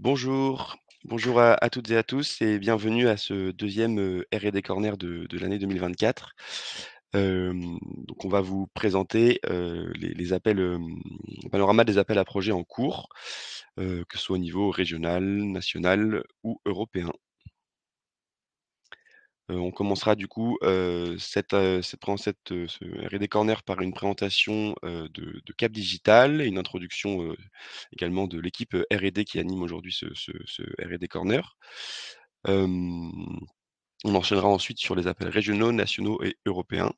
Bonjour, bonjour à toutes et à tous et bienvenue à ce deuxième R&D Corner de l'année 2024. Donc on va vous présenter, les appels, le panorama des appels à projets en cours, que ce soit au niveau régional, national ou européen. On commencera du coup, ce R&D Corner par une présentation, de Cap Digital et une introduction, également de l'équipe, R&D qui anime aujourd'hui ce R&D Corner. Hem, on enchaînera ensuite sur les appels régionaux, nationaux et européens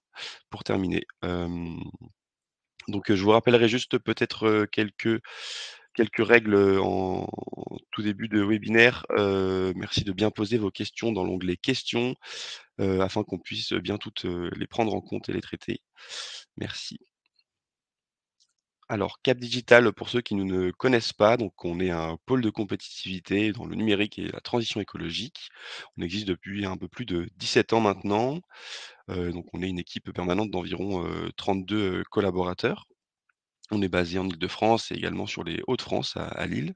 pour terminer. Donc, je vous rappellerai juste peut-être, quelques règles, en tout début de webinaire. Merci de bien poser vos questions dans l'onglet questions, afin qu'on puisse bien toutes, les prendre en compte et les traiter. Merci. Alors Cap Digital, pour ceux qui nous ne connaissent pas, donc on est un pôle de compétitivité dans le numérique et la transition écologique. On existe depuis un peu plus de 17 ans maintenant, donc on est une équipe permanente d'environ, 32, collaborateurs. On est basé en Île-de-France et également sur les Hauts-de-France à Lille.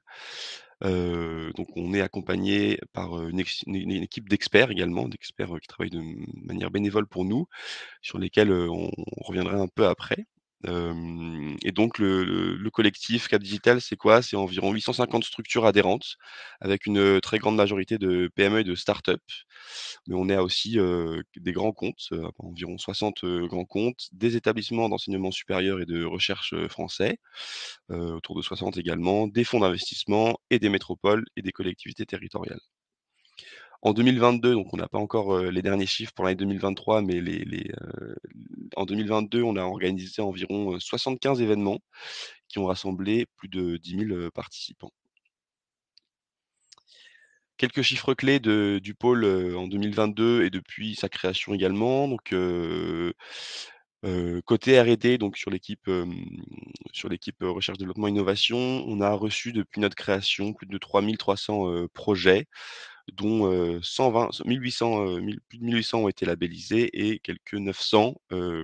Donc on est accompagné par, une équipe d'experts également, d'experts, qui travaillent de manière bénévole pour nous, sur lesquels, on reviendra un peu après. Et donc le collectif Cap Digital, c'est quoi? C'est environ 850 structures adhérentes avec une, très grande majorité de PME et de start-up. Mais on a aussi, des grands comptes, environ 60, grands comptes, des établissements d'enseignement supérieur et de recherche, français, autour de 60 également, des fonds d'investissement et des métropoles et des collectivités territoriales. En 2022, donc on n'a pas encore, les derniers chiffres pour l'année 2023, mais en 2022, on a organisé environ, 75 événements qui ont rassemblé plus de 10 000, participants. Quelques chiffres clés du pôle, en 2022 et depuis sa création également. Donc, côté R&D, donc sur l'équipe, recherche, développement, innovation, on a reçu depuis notre création plus de 3 300, projets, dont, 120 1800, 1000 plus de 1 800 ont été labellisés et quelques 900,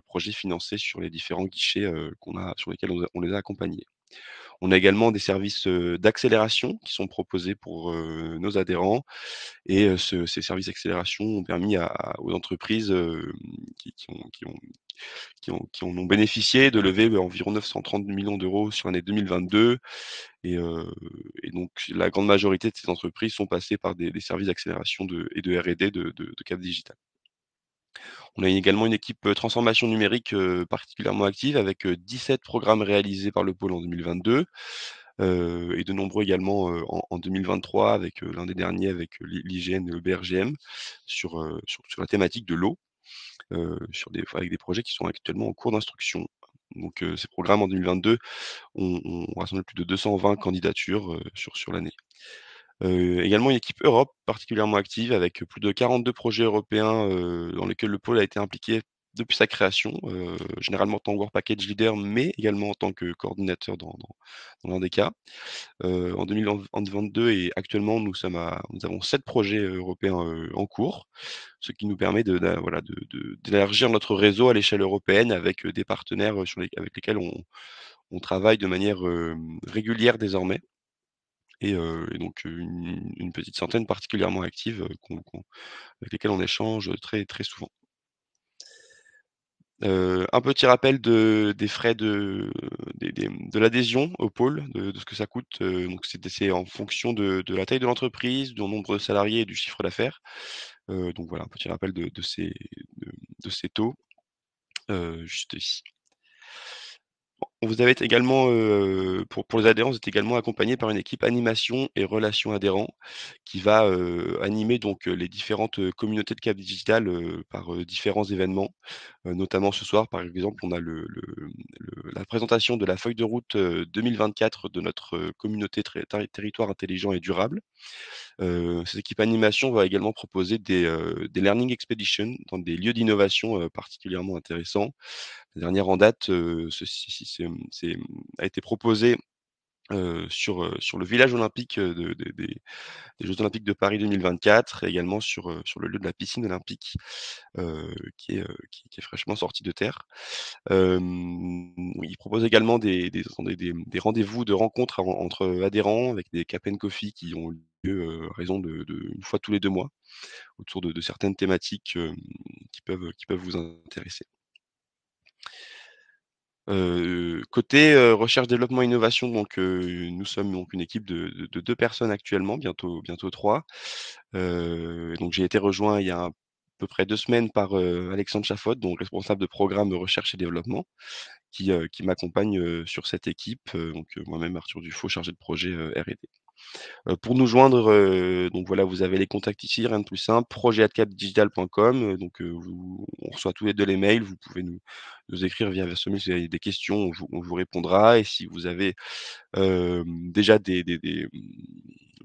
projets financés sur les différents guichets, sur lesquels on les a accompagnés. On a également des services, d'accélération qui sont proposés pour, nos adhérents et ces services d'accélération ont permis aux entreprises, qui en ont bénéficié de lever, environ 930 millions d'euros sur l'année 2022 et donc la grande majorité de ces entreprises sont passées par des services d'accélération et de R&D de Cap Digital. On a également une équipe, transformation numérique, particulièrement active avec, 17 programmes réalisés par le pôle en 2022, et de nombreux également, en 2023 avec, l'un des derniers avec, l'IGN et le BRGM sur la thématique de l'eau, avec des projets qui sont actuellement en cours d'instruction. Donc, ces programmes en 2022 ont rassemblé plus de 220 candidatures, sur l'année. Également une équipe Europe particulièrement active avec plus de 42 projets européens, dans lesquels le pôle a été impliqué depuis sa création, généralement en tant que Work Package Leader, mais également en tant que coordinateur dans l'un des cas. En 2022 et actuellement, nous avons 7 projets, européens, en cours, ce qui nous permet voilà, d'élargir notre réseau à l'échelle européenne avec, des partenaires, avec lesquels on travaille de manière, régulière désormais et donc une petite centaine particulièrement active, avec lesquelles on échange très, très souvent. Un petit rappel des frais de l'adhésion au pôle, de ce que ça coûte, donc c'est en fonction de la taille de l'entreprise, du nombre de salariés et du chiffre d'affaires. Donc voilà, un petit rappel de ces taux, juste ici. Vous avez été également, pour les adhérents, vous êtes également accompagné par une équipe animation et relations adhérents qui va, animer donc, les différentes, communautés de Cap Digital, par, différents événements. Notamment ce soir, par exemple, on a la présentation de la feuille de route, 2024 de notre, communauté territoire intelligent et durable. Cette équipe animation va également proposer des learning expeditions dans des lieux d'innovation, particulièrement intéressants. La dernière en date, a été proposée sur le village olympique, des jeux olympiques de Paris 2024 et également sur le lieu de la piscine olympique, qui est fraîchement sorti de terre. Il propose également des rendez-vous de rencontres entre adhérents avec des Cap and Coffee qui ont lieu, à raison de 1 fois tous les 2 mois autour de certaines thématiques, qui peuvent vous intéresser. Côté, recherche, développement, innovation, donc nous sommes donc une équipe de 2 personnes actuellement, bientôt 3. Donc j'ai été rejoint il y a à peu près 2 semaines par, Alexandre Chaffotte, donc responsable de programme recherche et développement, qui m'accompagne, sur cette équipe, donc moi-même Arthur Dufault, chargé de projet, R&D. Pour nous joindre, donc voilà, vous avez les contacts ici, rien de plus simple, projet@capdigital.com, donc on reçoit tous les 2 les mails, vous pouvez nous écrire via mail si vous avez des questions, on vous répondra et si vous avez, déjà des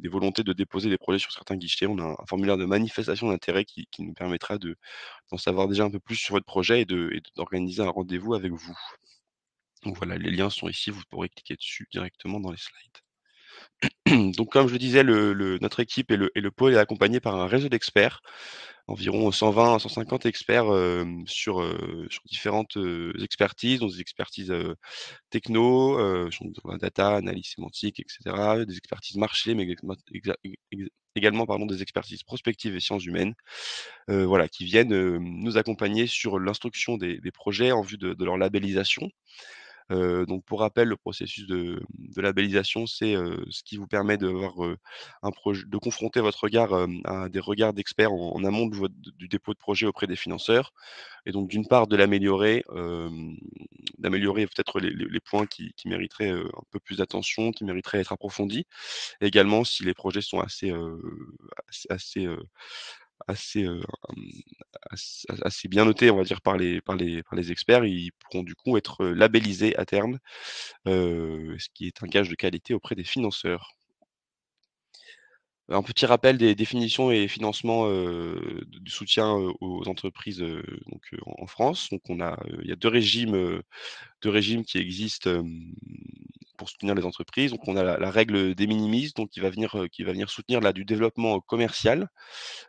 volontés de déposer des projets sur certains guichets, on a un formulaire de manifestation d'intérêt qui nous permettra d'en savoir déjà un peu plus sur votre projet et d'organiser un rendez-vous avec vous. Donc voilà, les liens sont ici, vous pourrez cliquer dessus directement dans les slides. Donc comme je le disais, notre équipe et le pôle est accompagné par un réseau d'experts, environ 120 à 150 experts, sur différentes, expertises, donc des expertises, techno, sur la data, analyse sémantique et cetera, des expertises marché, mais également pardon, des expertises prospectives et sciences humaines, voilà, qui viennent, nous accompagner sur l'instruction des projets en vue de leur labellisation. Donc pour rappel, le processus de labellisation, c'est, ce qui vous permet d'avoir, un projet, de confronter votre regard, à des regards d'experts en amont du dépôt de projet auprès des financeurs et donc d'une part de l'améliorer, d'améliorer peut-être les points qui mériteraient, un peu plus d'attention, qui mériteraient d'être approfondis. Et également si les projets sont assez, assez, assez bien notés, on va dire par les experts, ils pourront du coup être, labellisés à terme, ce qui est un gage de qualité auprès des financeurs. Un petit rappel des définitions et financements, du soutien, aux entreprises, donc, en France. Donc il y a 2 régimes qui existent, pour soutenir les entreprises. Donc on a la règle des minimis, donc qui va venir soutenir là du développement commercial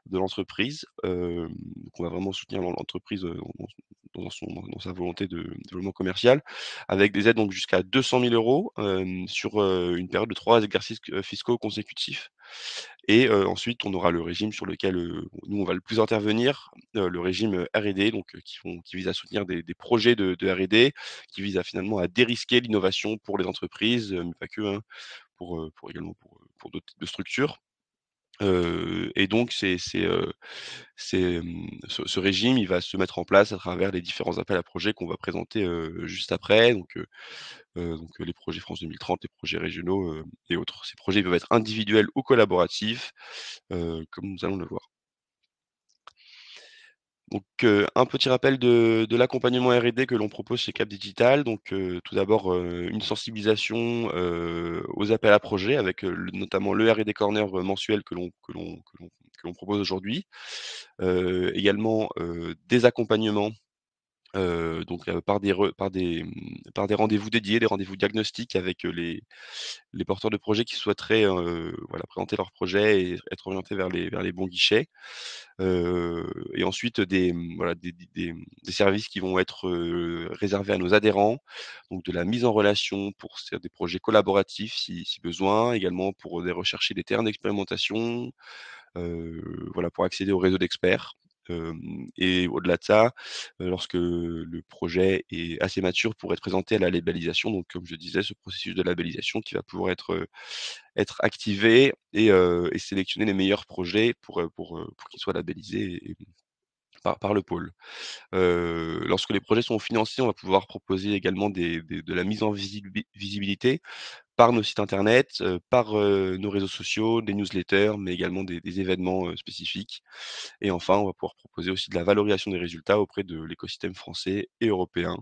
de l'entreprise. Donc on va vraiment soutenir l'entreprise, dans sa volonté de développement commercial, avec des aides donc jusqu'à 200 000 €, sur, une période de 3 exercices fiscaux consécutifs. Et ensuite, on aura le régime sur lequel, nous, on va le plus intervenir, le régime, R&D, donc qui vise à soutenir des projets de R&D, qui visent à finalement à dérisquer l'innovation pour les entreprises, mais pas que, hein, pour également pour d'autres types de structures. Et donc ce régime, il va se mettre en place à travers les différents appels à projets qu'on va présenter, juste après. Donc les projets France 2030, les projets régionaux, et autres. Ces projets peuvent être individuels ou collaboratifs, comme nous allons le voir. Donc, un petit rappel de l'accompagnement R&D que l'on propose chez Cap Digital. Donc, tout d'abord, une sensibilisation, aux appels à projets avec, notamment le R&D corner, mensuel que l'on propose aujourd'hui. Également, des accompagnements, donc, par des rendez-vous dédiés, des rendez-vous diagnostiques avec, les porteurs de projets qui souhaiteraient, voilà, présenter leur projet et être orientés vers les bons guichets. Et ensuite voilà, des services qui vont être, réservés à nos adhérents, donc de la mise en relation pour des projets collaboratifs si besoin, également pour des rechercher des terrains d'expérimentation, voilà, pour accéder au réseau d'experts. Et au-delà de ça, lorsque le projet est assez mature pour être présenté à la labellisation, donc comme je disais, ce processus de labellisation qui va pouvoir être activé et sélectionner les meilleurs projets pour qu'ils soient labellisés par le pôle. Lorsque les projets sont financés, on va pouvoir proposer également de la mise en visibilité par nos sites internet, par, nos réseaux sociaux, des newsletters, mais également des événements, spécifiques. Et enfin, on va pouvoir proposer aussi de la valorisation des résultats auprès de l'écosystème français et européen,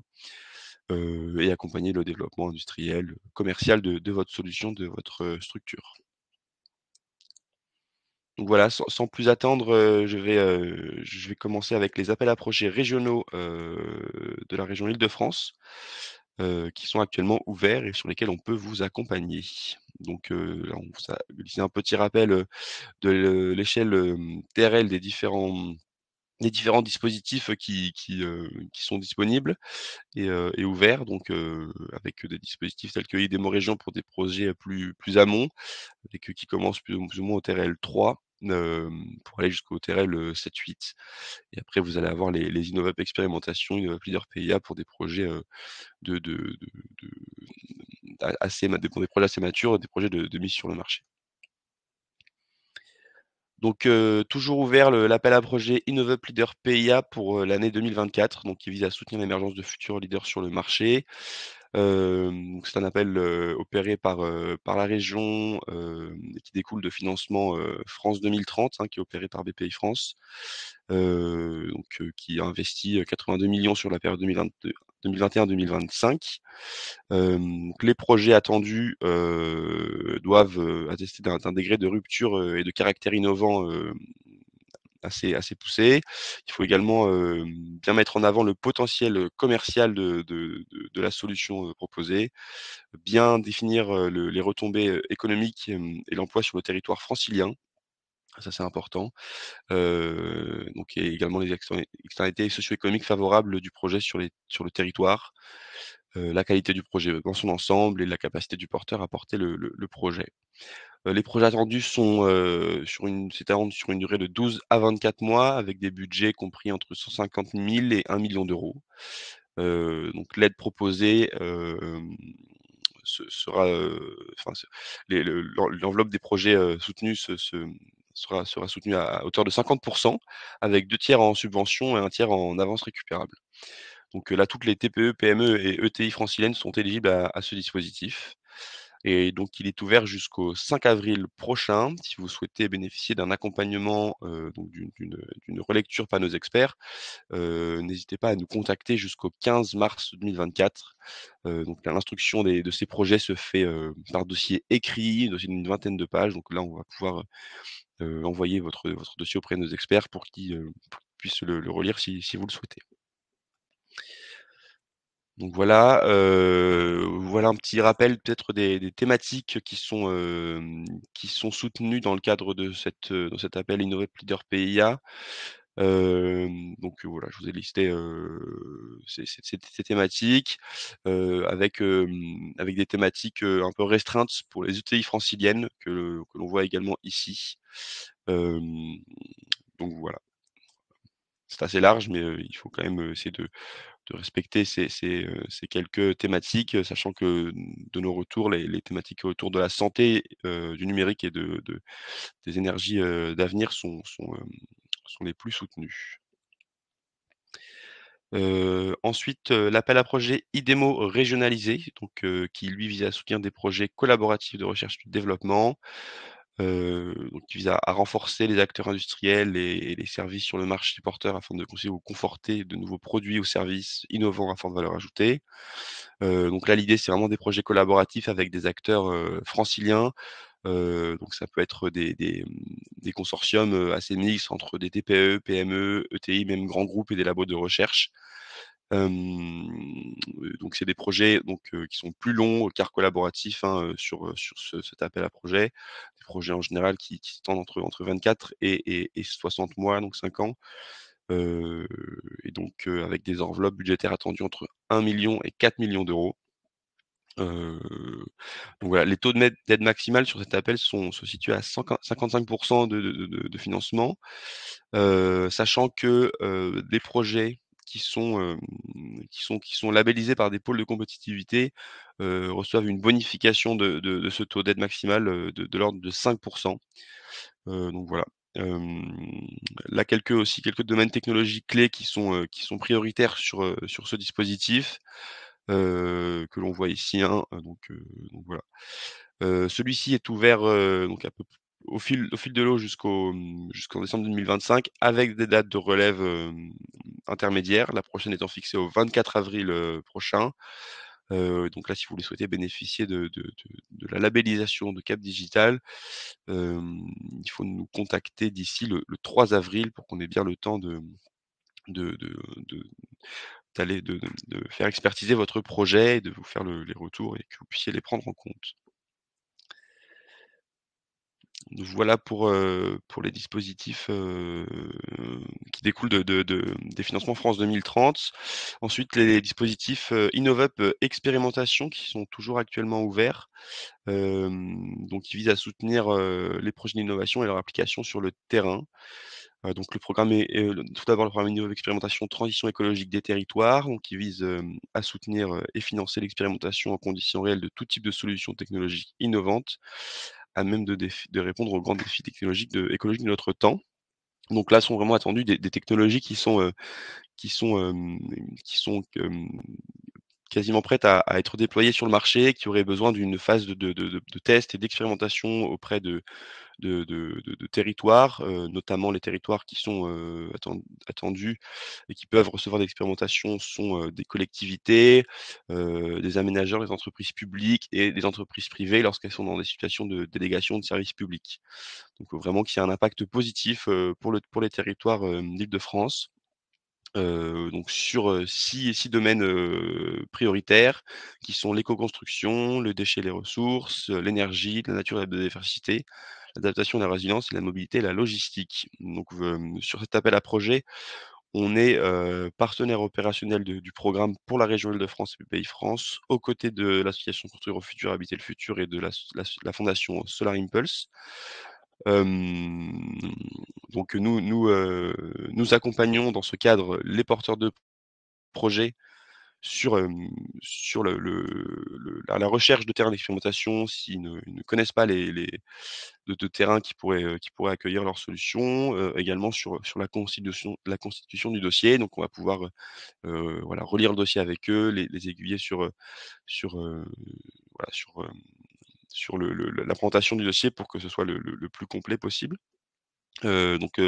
et accompagner le développement industriel, commercial de votre solution, de votre, structure. Donc voilà, sans plus attendre, je vais commencer avec les appels à projets régionaux, de la région Île-de-France. qui sont actuellement ouverts et sur lesquels on peut vous accompagner. Donc, là on vous a glissé un petit rappel, de l'échelle, TRL des différents dispositifs qui sont disponibles et ouverts donc, avec des dispositifs tels que IDEMO Région pour des projets, plus amont et qui commencent plus ou moins au TRL 3, pour aller jusqu'au TRL, 7-8 et après vous allez avoir les InnovUp expérimentation, InnovUp Leader PIA pour des projets, de assez pour des projets assez matures, des projets de mise sur le marché. Donc, toujours ouvert l'appel à projet InnovUp Leader PIA pour, l'année 2024, donc qui vise à soutenir l'émergence de futurs leaders sur le marché. Donc c'est un appel, opéré par la région, et qui découle de financement, France 2030, hein, qui est opéré par BPI France, qui a investi, 82 millions sur la période 2021-2025. Donc les projets attendus, doivent, attester d'un degré de rupture, et de caractère innovant, assez poussé. Il faut également, bien mettre en avant le potentiel, commercial de la solution, proposée, bien définir, les retombées, économiques, et l'emploi sur le territoire francilien. Ça, c'est important. Donc et également les externalités socio-économiques favorables du projet sur le territoire, la qualité du projet, dans son ensemble et la capacité du porteur à porter le projet. Les projets attendus sont, sur une durée de 12 à 24 mois avec des budgets compris entre 150 000 et 1 million d'euros. Donc l'aide proposée, sera, enfin ce les le l'en l'enveloppe des projets, soutenus sera soutenue à hauteur de 50 avec 2 tiers en subvention et un tiers en avance récupérable. Donc, là, toutes les TPE, PME et ETI franciliennes sont éligibles à ce dispositif et donc il est ouvert jusqu'au 5 avril prochain. Si vous souhaitez bénéficier d'un accompagnement, donc d'une relecture par nos experts, n'hésitez pas à nous contacter jusqu'au 15 mars 2024. Donc l'instruction de ces projets se fait, par dossier écrit, dossier d'une vingtaine de pages. Donc là, on va pouvoir, envoyer votre dossier auprès de nos experts pour qu'ils puissent le relire si vous le souhaitez. Donc voilà, voilà un petit rappel peut-être des thématiques qui sont soutenues dans le cadre de cet appel Innovate Leader PIA. Voilà, je vous ai listé, ces thématiques, avec des thématiques, un peu restreintes pour les ETI franciliennes que l'on voit également ici. Hem, donc voilà, c'est assez large mais, il faut quand même, essayer de respecter ces quelques thématiques, sachant que, de nos retours, les thématiques autour de la santé, du numérique et des énergies, d'avenir sont les plus soutenues. Ensuite, l'appel à projet IDEMO régionalisé, qui lui vise à soutenir des projets collaboratifs de recherche et de développement, donc qui vise à renforcer les acteurs industriels et les services sur le marché porteur afin de conseiller ou conforter de nouveaux produits ou services innovants à forte valeur ajoutée. Donc là, l'idée, c'est vraiment des projets collaboratifs avec des acteurs, franciliens. Donc ça peut être des consortiums, assez mixtes entre des TPE, PME, ETI, même grands groupes et des labos de recherche. Donc c'est des projets qui sont plus longs, car collaboratifs, hein, sur cet appel à projet. Des projets en général qui s'étendent entre 24 et 60 mois, donc 5 ans. Heu avec des enveloppes budgétaires attendues entre 1 million et 4 millions d'euros. Heu, donc voilà, les taux d'aide maximale sur cet appel se situent à 55 de financement, sachant que, les projets qui sont labellisés par des pôles de compétitivité, reçoivent une bonification de ce taux d'aide maximale, de l'ordre de 5. Donc voilà. Hem, Là, quelques domaines technologiques clés qui sont prioritaires sur ce dispositif, que l'on voit ici, hein, donc voilà. Celui-ci est ouvert, donc à peu au fil de l'eau jusqu'en décembre 2025 avec des dates de relève, intermédiaires, la prochaine étant fixée au 24 avril, prochain. Donc là, si vous le souhaitez bénéficier de la labellisation de Cap Digital, il faut nous contacter d'ici le 3 avril pour qu'on ait bien le temps de d'aller de faire expertiser votre projet et de vous faire les retours et que vous puissiez les prendre en compte. Donc voilà pour les dispositifs, qui découlent des financements France 2030. Ensuite, les dispositifs, InnovUp, expérimentation qui sont toujours actuellement ouverts, donc qui visent à soutenir, les projets d'innovation et leur application sur le terrain. Donc le programme tout d'abord le programme Innov Expérimentation Transition écologique des territoires, donc qui vise, à soutenir, et financer l'expérimentation en conditions réelles de tout type de solutions technologiques innovantes, à même de répondre aux grands défis technologiques écologiques de notre temps. Donc là sont vraiment attendues des technologies qui sont, qui sont, quasiment prêtes à être déployées sur le marché, qui auraient besoin d'une phase de test et d'expérimentation auprès de territoires, notamment les territoires qui sont, attendus et qui peuvent recevoir des expérimentations sont, des collectivités, des aménageurs, des entreprises publiques et des entreprises privées lorsqu'elles sont dans des situations de délégation de services publics. Donc, vraiment qu'il y ait un impact positif, pour les territoires, d'Île-de-France. Donc sur, 6 domaines, prioritaires qui sont l'éco-construction, le déchet et les ressources, l'énergie, la nature et la biodiversité, l'adaptation et la résilience et la mobilité et la logistique. Donc, sur cet appel à projet, on est, partenaire opérationnel du programme pour la région Île-de-France et BPI France, aux côtés de l'association Construire au futur, habiter le futur et de la fondation Solar Impulse. Hem, donc nous accompagnons dans ce cadre les porteurs de projets sur, sur la recherche de terrains d'expérimentation s'ils ne connaissent pas les de terrains qui pourraient accueillir leurs solutions, également sur la constitution du dossier. Donc on va pouvoir, voilà, relire le dossier avec eux, les aiguiller sur, voilà, sur l'implantation du dossier pour que ce soit le plus complet possible. Donc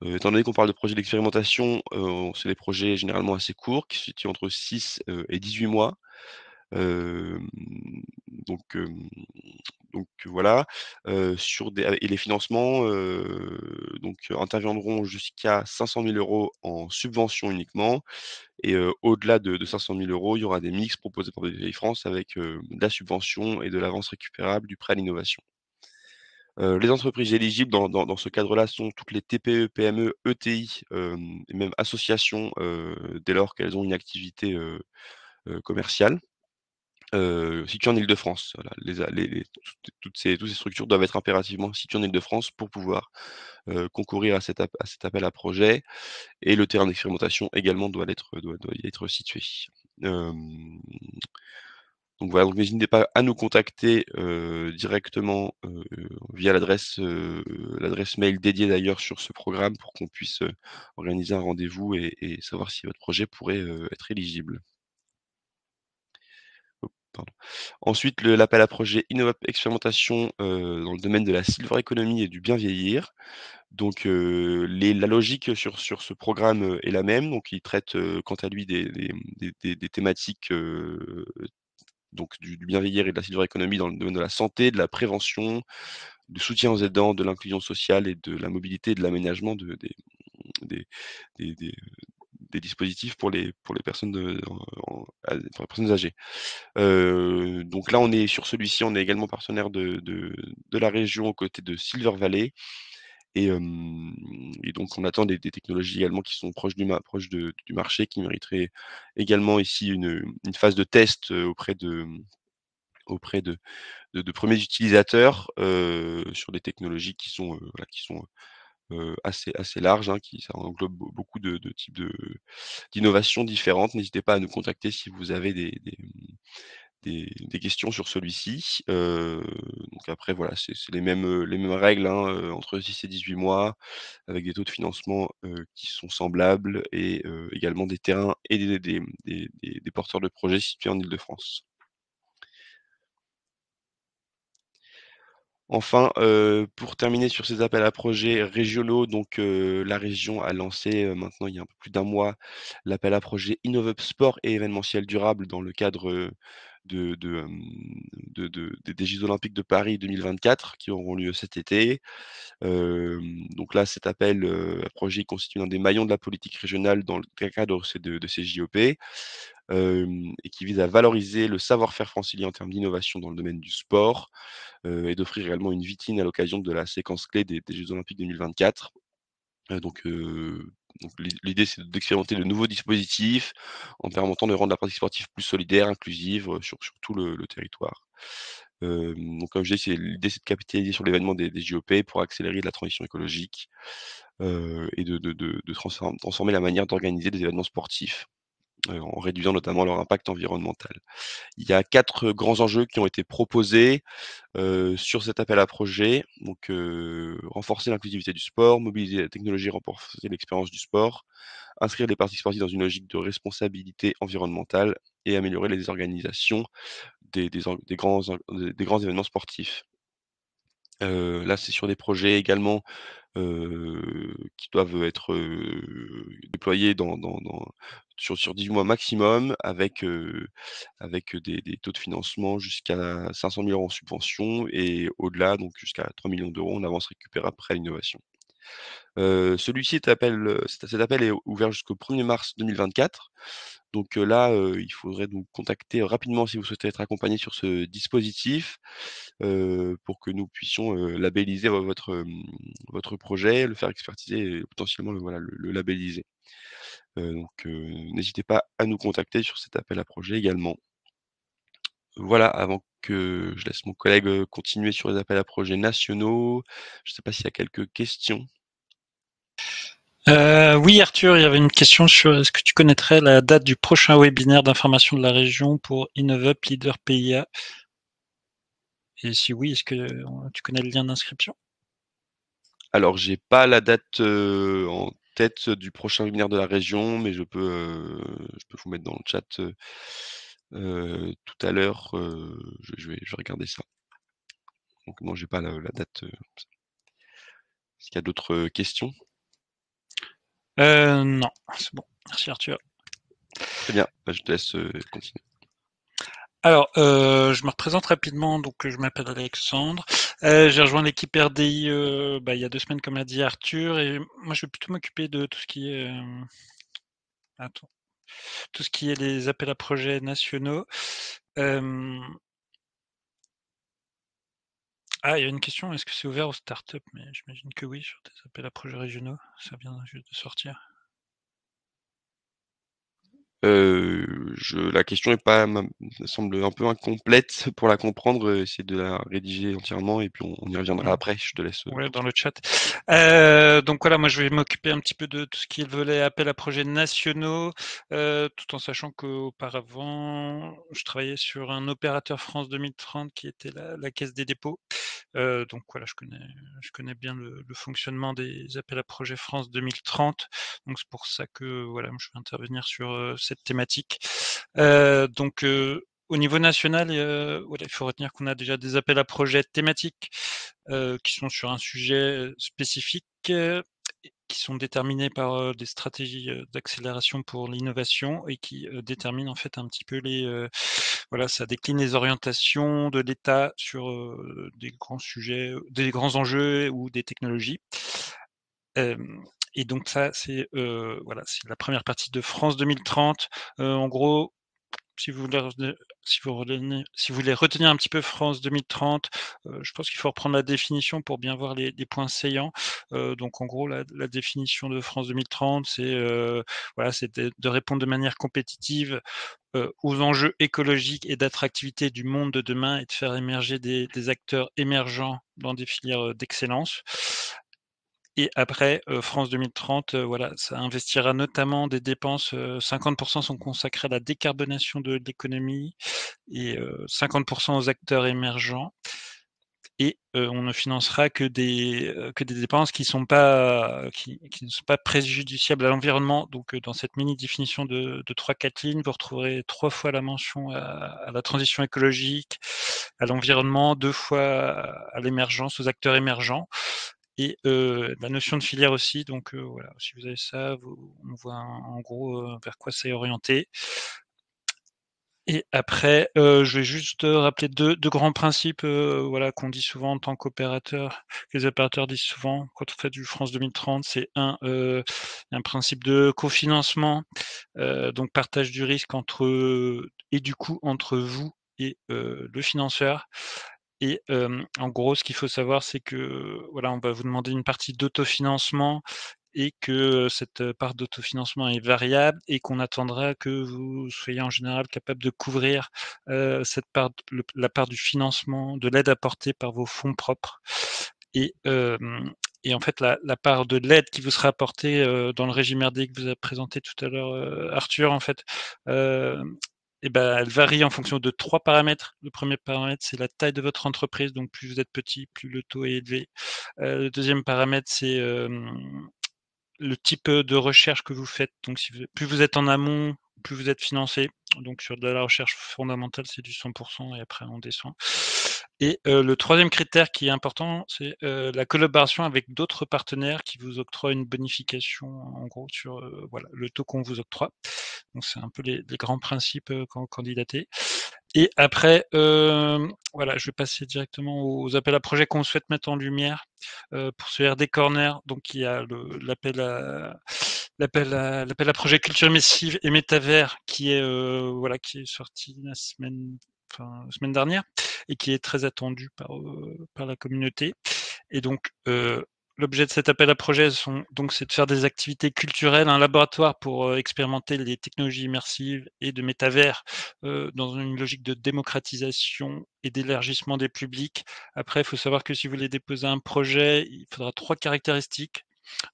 étant donné qu'on parle de projets d'expérimentation, c'est des projets généralement assez courts qui se situent entre 6 et 18 mois. Hem, donc hem, donc voilà, et les financements, interviendront jusqu'à 500 000 € en subvention uniquement et au-delà de 500 000 €, il y aura des mix proposés par Bpifrance avec, de la subvention et de l'avance récupérable du prêt à l'innovation. Les entreprises éligibles dans ce cadre-là sont toutes les TPE, PME, ETI, et même associations, dès lors qu'elles ont une activité, commerciale, situées en Île-de-France. Voilà, toutes ces structures doivent être impérativement situées en Île-de-France pour pouvoir, concourir à cet appel à projet et le terrain d'expérimentation également doit y être situé. Hem donc voilà, donc n'hésitez pas à nous contacter, directement, via l'adresse mail dédiée d'ailleurs sur ce programme pour qu'on puisse, organiser un rendez-vous et savoir si votre projet pourrait, être éligible. Oh, pardon. Ensuite, l'appel à projet Innov Expérimentation, dans le domaine de la silver economy et du bien vieillir. Donc, la logique sur ce programme, est la même. Donc il traite, quant à lui des thématiques, donc du bien vieillir et de la silver economy dans le domaine de la santé, de la prévention, du soutien aux aidants, de l'inclusion sociale et de la mobilité et de l'aménagement des des des, des dispositifs pour les personnes pour les personnes âgées. Donc là, on est sur celui-ci, on est également partenaire de la région aux côtés de Silver Valley et donc on attend des technologies également qui sont proches du marché, qui mériteraient également ici une phase de test, auprès de premiers utilisateurs, sur des technologies qui sont, voilà, qui sont, assez larges, hein, qui ça englobe beaucoup de types d'innovations différentes. N'hésitez pas à nous contacter si vous avez des questions sur celui-ci. Donc après voilà, c'est les mêmes règles, hein, entre 6 et 18 mois, avec des taux de financement, qui sont semblables et également des terrains et des porteurs de projets situés en Île-de-France. Enfin, pour terminer sur ces appels à projets régionaux, donc la région a lancé, maintenant il y a un peu plus d'un mois, l'appel à projet InnovUp Sport et événementiel durable dans le cadre, des Jeux olympiques de Paris 2024 qui auront lieu cet été. Donc là, cet appel à projet constitue l'un des maillons de la politique régionale dans le cadre de ces JOP, et qui vise à valoriser le savoir-faire francilien en termes d'innovation dans le domaine du sport, et d'offrir également une vitrine à l'occasion de la séquence clé des Jeux olympiques 2024. Donc l'idée, c'est d'expérimenter de nouveaux dispositifs en permettant de rendre la pratique sportive plus solidaire, inclusive, sur tout le territoire. Donc comme je disais, l'idée, c'est de capitaliser sur l'événement des JOP pour accélérer la transition écologique, et de transformer la manière d'organiser des événements sportifs, en réduisant notamment leur impact environnemental. Il y a 4 grands enjeux qui ont été proposés, sur cet appel à projet. Donc, renforcer l'inclusivité du sport, mobiliser la technologie, renforcer l'expérience du sport, inscrire les parties sportives dans une logique de responsabilité environnementale et améliorer les organisations des grands événements sportifs. Là, c'est sur des projets également, qui doivent être, déployés sur 18 mois maximum avec des taux de financement jusqu'à 500 000 € en subvention et au-delà, donc jusqu'à 3 millions d'euros en avance récupérable après l'innovation. Celui-ci cet appel est ouvert jusqu'au 1er mars 2024. Donc, là, il faudrait donc contacter rapidement si vous souhaitez être accompagné sur ce dispositif, pour que nous puissions, labelliser votre projet, le faire expertiser et potentiellement le labelliser. N'hésitez pas à nous contacter sur cet appel à projet également. Voilà, avant que je laisse mon collègue, continuer sur les appels à projets nationaux, je ne sais pas s'il y a quelques questions? Oui, Arthur, il y avait une question sur est-ce que tu connaîtrais la date du prochain webinaire d'information de la région pour InnovUp Leader PIA? Et si oui, est-ce que tu connais le lien d'inscription? Alors, j'ai pas la date, en tête du prochain webinaire de la région, mais je peux vous mettre dans le chat, tout à l'heure, je vais regarder ça. Donc non, j'ai pas la date, est-ce qu'il y a d'autres, questions? Non, c'est bon. Merci, Arthur. Très bien, bah, je te laisse, continuer. Alors, je me représente rapidement, donc je m'appelle Alexandre. J'ai rejoint l'équipe RDI il y a 2 semaines, comme l'a dit Arthur, et moi je vais plutôt m'occuper de tout ce qui est attends, tout ce qui est les appels à projets nationaux. Il y a une question, est-ce que c'est ouvert aux startups? Mais j'imagine que oui, sur des appels à projets régionaux, ça vient juste de sortir. La question est pas me semble un peu incomplète pour la comprendre, essayer de la rédiger entièrement et puis on y reviendra Mmh. après. Je te laisse, Ouais, dans continuer. le chat. Donc voilà, moi je vais m'occuper un petit peu de tout ce qui est le volet appel à projets nationaux, tout en sachant qu'auparavant, je travaillais sur un opérateur France 2030 qui était la Caisse des dépôts. Donc voilà, je connais bien le fonctionnement des appels à projets France 2030. Donc c'est pour ça que voilà, je vais intervenir sur, cette thématique. Au niveau national, voilà, il faut retenir qu'on a déjà des appels à projets thématiques, qui sont sur un sujet, spécifique, qui sont déterminés par, des stratégies, d'accélération pour l'innovation et qui, déterminent en fait un petit peu voilà, ça décline les orientations de l'État sur, des grands sujets, des grands enjeux ou des technologies. Hem et donc ça, voilà, c'est la première partie de France 2030. En gros, si vous voulez retenir si vous voulez retenir un petit peu France 2030, je pense qu'il faut reprendre la définition pour bien voir les points saillants. Donc en gros, la définition de France 2030, voilà, c'est de répondre de manière compétitive, aux enjeux écologiques et d'attractivité du monde de demain et de faire émerger des acteurs émergents dans des filières, d'excellence. Et après, France 2030, voilà, ça investira notamment des dépenses, 50 sont consacrés à la décarbonation de l'économie et 50 aux acteurs émergents et on ne financera que des dépenses qui ne sont pas préjudiciables à l'environnement. Donc dans cette mini définition de 3-4 lignes, vous retrouverez 3 fois la mention à la transition écologique, à l'environnement, 2 fois à l'émergence, aux acteurs émergents et la notion de filière aussi. Donc voilà, si vous avez ça, on voit en gros, vers quoi c'est orienté Et après, je vais juste rappeler deux grands principes, voilà, qu'on dit souvent en tant qu'opérateur, que les opérateurs disent souvent quand on fait du France 2030. C'est un principe de cofinancement, donc partage du risque et du coût entre vous et le financeur. Et en gros, ce qu'il faut savoir, c'est que, voilà, on va vous demander une partie d'autofinancement et que cette part d'autofinancement est variable et qu'on attendra que vous soyez en général capable de couvrir, cette part la part du financement, de l'aide apportée par vos fonds propres. Et en fait, la part de l'aide qui vous sera apportée, dans le régime RD que vous a présenté tout à l'heure, Arthur, en fait, hem et ben, elle varie en fonction de 3 paramètres. Le premier paramètre, c'est la taille de votre entreprise, donc plus vous êtes petit, plus le taux est élevé. Le 2e paramètre, c'est, le type, de recherche que vous faites. Donc si vous plus vous êtes en amont, plus vous êtes financé. Donc sur de la recherche fondamentale, c'est du 100 et après on descend. Et le 3e critère qui est important, c'est, la collaboration avec d'autres partenaires qui vous octroient une bonification, en gros sur, voilà, le taux qu'on vous octroie. Donc c'est un peu les grands principes, quand candidater. Et après, voilà, je vais passer directement aux appels à projets qu'on souhaite mettre en lumière, pour ce RD Corner. Donc il y a l'appel à projet culture immersive et métavers qui est, voilà, qui est sorti la semaine dernière et qui est très attendu par la communauté. Et donc, l'objet de cet appel à projet c'est de faire des activités culturelles, un laboratoire pour, expérimenter les technologies immersives et de métavers, dans une logique de démocratisation et d'élargissement des publics. Après, il faut savoir que si vous voulez déposer un projet, il faudra 3 caractéristiques.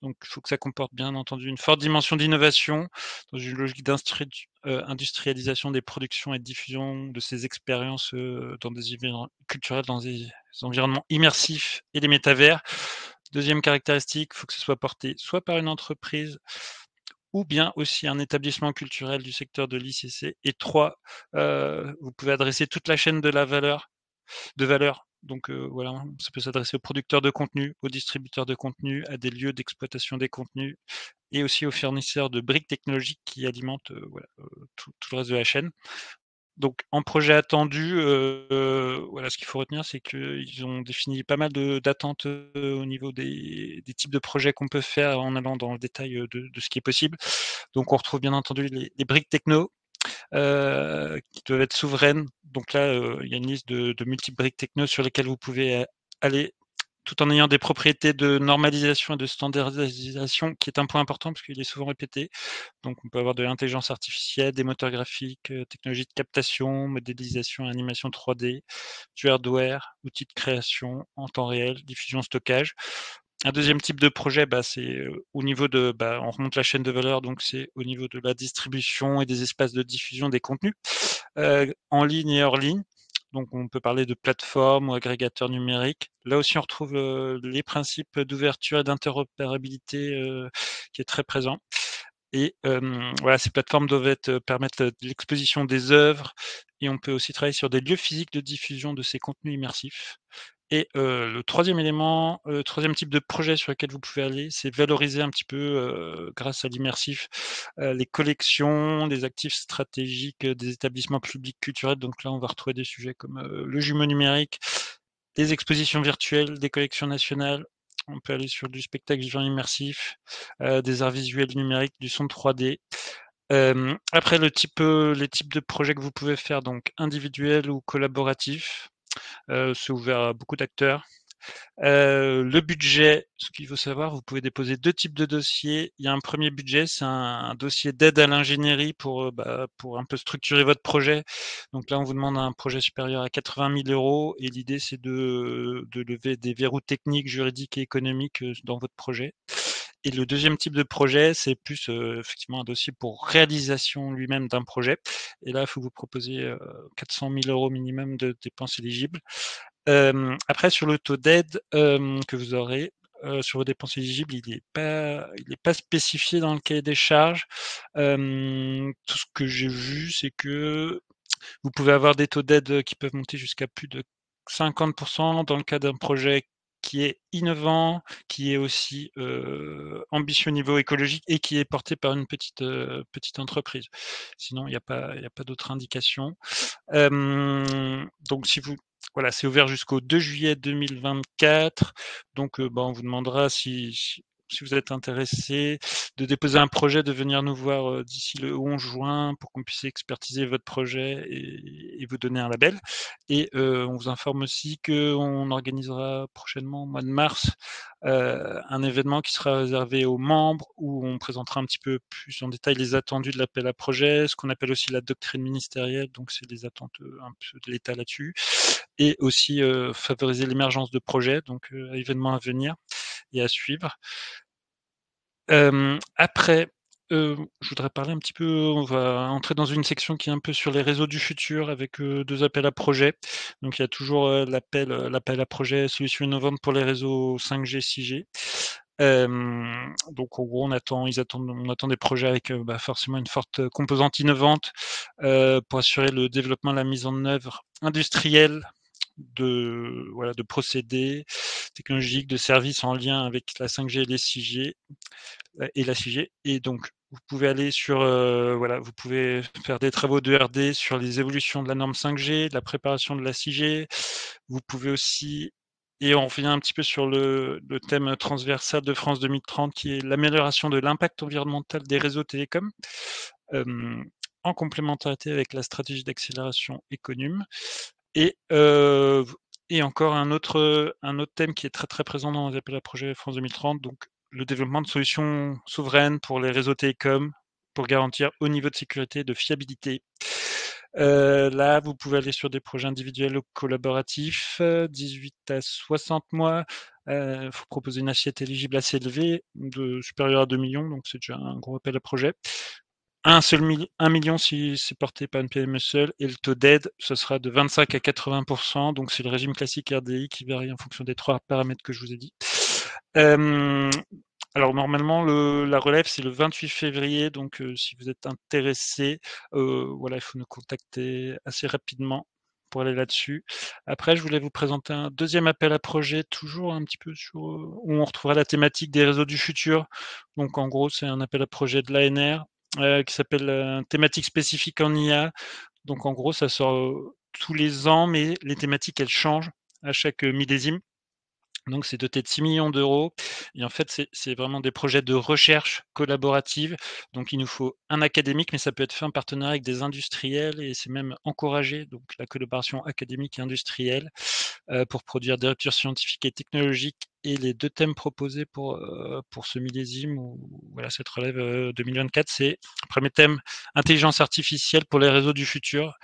Donc il faut que ça comporte bien entendu une forte dimension d'innovation dans une logique industrialisation des productions et de diffusion de ces expériences, dans des culturels, dans des environnements immersifs et les métavers. 2e caractéristique, il faut que ce soit porté soit par une entreprise ou bien aussi un établissement culturel du secteur de l'ICC. Et 3, vous pouvez adresser toute la chaîne de valeur. Donc voilà, ça peut s'adresser aux producteurs de contenu, aux distributeurs de contenu, à des lieux d'exploitation des contenus et aussi aux fournisseurs de briques technologiques qui alimentent, voilà, tout le reste de la chaîne. Donc en projet attendu, voilà, ce qu'il faut retenir, c'est qu'ils ont défini pas mal d'attentes, au niveau des types de projets qu'on peut faire en allant dans le détail, de ce qui est possible. Donc on retrouve bien entendu les briques techno, qui doivent être souveraines. Donc là, il y a une liste de multiples briques techno sur lesquelles vous pouvez, aller, tout en ayant des propriétés de normalisation et de standardisation, qui est un point important parce qu'il est souvent répété. Donc on peut avoir de l'intelligence artificielle, des moteurs graphiques, technologies de captation, modélisation et animation 3D, du hardware, outils de création en temps réel, diffusion, stockage. Un 2e type de projet, c'est, au niveau on remonte la chaîne de valeur, donc c'est au niveau de la distribution et des espaces de diffusion des contenus, en ligne et hors ligne. Donc on peut parler de plateforme ou agrégateur numérique. Là aussi, on retrouve, les principes d'ouverture et d'interopérabilité, qui est très présent. Et voilà, ces plateformes doivent permettre, l'exposition des œuvres et on peut aussi travailler sur des lieux physiques de diffusion de ces contenus immersifs. Et le 3e élément, 3e type de projet sur lequel vous pouvez aller, c'est valoriser un petit peu, grâce à l'immersif, les collections, les actifs stratégiques, des établissements publics culturels. Donc là, on va retrouver des sujets comme, le jumeau numérique, des expositions virtuelles, des collections nationales. On peut aller sur du spectacle vivant immersif, des arts visuels numériques, du son 3D. Après les types de projets que vous pouvez faire, donc individuels ou collaboratifs, c'est ouvert à beaucoup d'acteurs. Le budget, ce qu'il faut savoir, vous pouvez déposer 2 types de dossiers. Il y a un premier budget, c'est un dossier d'aide à l'ingénierie pour un peu structurer votre projet. Donc là, on vous demande un projet supérieur à 80 000 € et l'idée, c'est de lever des verrous techniques, juridiques et économiques, dans votre projet. Et le 2e type de projet, c'est plus, effectivement un dossier pour réalisation lui-même d'un projet. Et là, il faut vous proposer, 400 000 € minimum de dépenses éligibles. Après sur le taux d'aide, que vous aurez, sur vos dépenses éligibles, il est pas spécifié dans le cahier des charges. Tout ce que j'ai vu, c'est que vous pouvez avoir des taux d'aide, qui peuvent monter jusqu'à plus de 50 dans le cas d'un projet qui est innovant, qui est aussi ambitieux au niveau écologique et qui est porté par une petite entreprise. Sinon, il n'y a pas d'autre indication. Donc si vous voilà, c'est ouvert jusqu'au 2 juillet 2024. Donc on vous demandera si vous êtes intéressé de déposer un projet, de venir nous voir d'ici le 11 juin pour qu'on puisse expertiser votre projet et vous donner un label. Et on vous informe aussi qu'on organisera prochainement au mois de mars un événement qui sera réservé aux membres où on présentera un petit peu plus en détail les attendus de l'appel à projet, ce qu'on appelle aussi la doctrine ministérielle, donc c'est des attentes un peu de l'État là-dessus, et aussi favoriser l'émergence de projets, donc événements à venir et à suivre. Après, je voudrais parler un petit peu, on va entrer dans une section qui est un peu sur les réseaux du futur avec 2 appels à projets. Donc il y a toujours l'appel à projet solutions innovantes pour les réseaux 5G, 6G. Donc en gros, on attend des projets avec forcément une forte composante innovante pour assurer le développement et la mise en œuvre industrielle de procédés technologiques, de services en lien avec la 5G et les 6G et la 6G. Et donc, vous pouvez aller sur, vous pouvez faire des travaux de R&D sur les évolutions de la norme 5G, de la préparation de la 6G. Vous pouvez aussi, et on revient un petit peu sur le thème transversal de France 2030, qui est l'amélioration de l'impact environnemental des réseaux télécoms, en complémentarité avec la stratégie d'accélération Econum. Et encore un autre thème qui est très, très présent dans les appels à projets France 2030, donc le développement de solutions souveraines pour les réseaux télécoms, pour garantir haut niveau de sécurité et de fiabilité. Là, vous pouvez aller sur des projets individuels ou collaboratifs, 18 à 60 mois. Faut proposer une assiette éligible assez élevée, supérieure à 2 millions, donc c'est déjà un gros appel à projet. 1 million si c'est porté par une PME seule, et le taux d'aide, ce sera de 25 à 80%. Donc c'est le régime classique RDI qui varie en fonction des 3 paramètres que je vous ai dit. Alors normalement, la relève, c'est le 28 février. Donc si vous êtes intéressé, il faut nous contacter assez rapidement pour aller là-dessus. Après, je voulais vous présenter un deuxième appel à projet, toujours un petit peu où on retrouvera la thématique des réseaux du futur. Donc en gros, c'est un appel à projet de l'ANR qui s'appelle thématique spécifique en IA. Donc en gros, ça sort tous les ans, mais les thématiques, elles changent à chaque millésime. Donc c'est doté de 6 millions d'euros et en fait, c'est vraiment des projets de recherche collaborative. Donc il nous faut un académique, mais ça peut être fait en partenariat avec des industriels et c'est même encouragé, donc la collaboration académique et industrielle, pour produire des ruptures scientifiques et technologiques. Et les 2 thèmes proposés pour ce millésime ou voilà, cette relève, 2024, c'est premier thème: intelligence artificielle pour les réseaux du futur.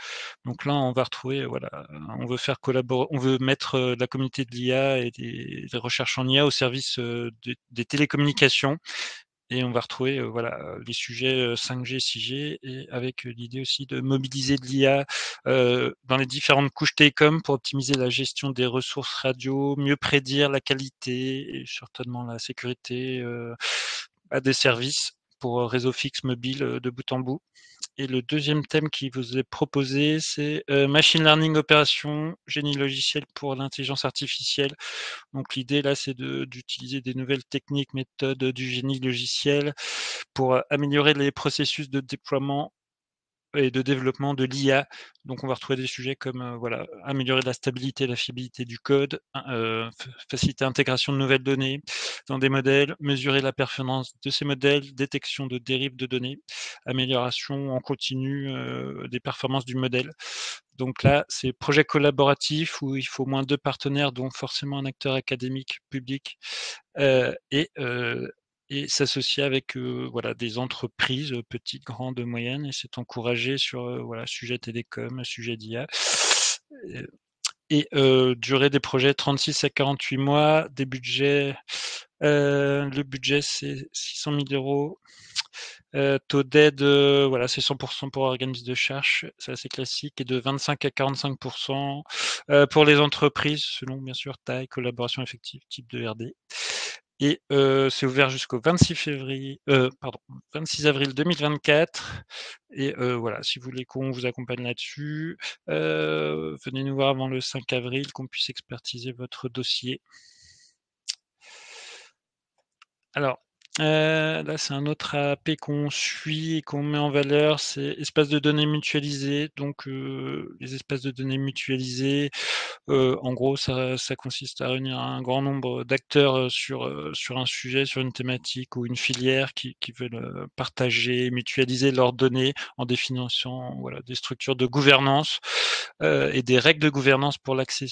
Donc là, on va retrouver, on veut faire collaborer, on veut mettre la communauté de l'IA et des recherches en IA au service des télécommunications. Et on va retrouver les sujets 5G, 6G, et avec l'idée aussi de mobiliser de l'IA dans les différentes couches télécom pour optimiser la gestion des ressources radio, mieux prédire la qualité et certainement la sécurité des services pour réseau fixe, mobile, de bout en bout. Et le deuxième thème qui vous est proposé, c'est machine learning opération, génie logiciel pour l'intelligence artificielle. Donc l'idée là, c'est d'utiliser des nouvelles techniques, méthodes du génie logiciel pour améliorer les processus de déploiement et de développement de l'IA. Donc on va retrouver des sujets comme améliorer la stabilité et la fiabilité du code, faciliter l'intégration de nouvelles données dans des modèles, mesurer la performance de ces modèles, détection de dérives de données, amélioration en continu des performances du modèle. Donc là, c'est projet collaboratif où il faut au moins 2 partenaires, dont forcément un acteur académique public, euh, et, euh, et s'associer avec des entreprises petites, grandes, moyennes, et c'est encouragé sur sujet télécom, sujet d'IA. Et durée des projets 36 à 48 mois, des budgets, le budget c'est 600 000 euros. Taux d'aide, c'est 100% pour organismes de recherche, c'est assez classique, et de 25 à 45% pour les entreprises, selon bien sûr taille, collaboration effective, type de RD. Et c'est ouvert jusqu'au 26 avril 2024. Et si vous voulez qu'on vous accompagne là-dessus, venez nous voir avant le 5 avril, qu'on puisse expertiser votre dossier. Alors, là, c'est un autre AP qu'on suit et qu'on met en valeur, c'est espace de données mutualisés. Donc, les espaces de données mutualisés, en gros, ça consiste à réunir un grand nombre d'acteurs, sur un sujet, sur une thématique ou une filière qui veulent, partager, mutualiser leurs données en définissant, voilà, des structures de gouvernance, et des règles de gouvernance pour l'accès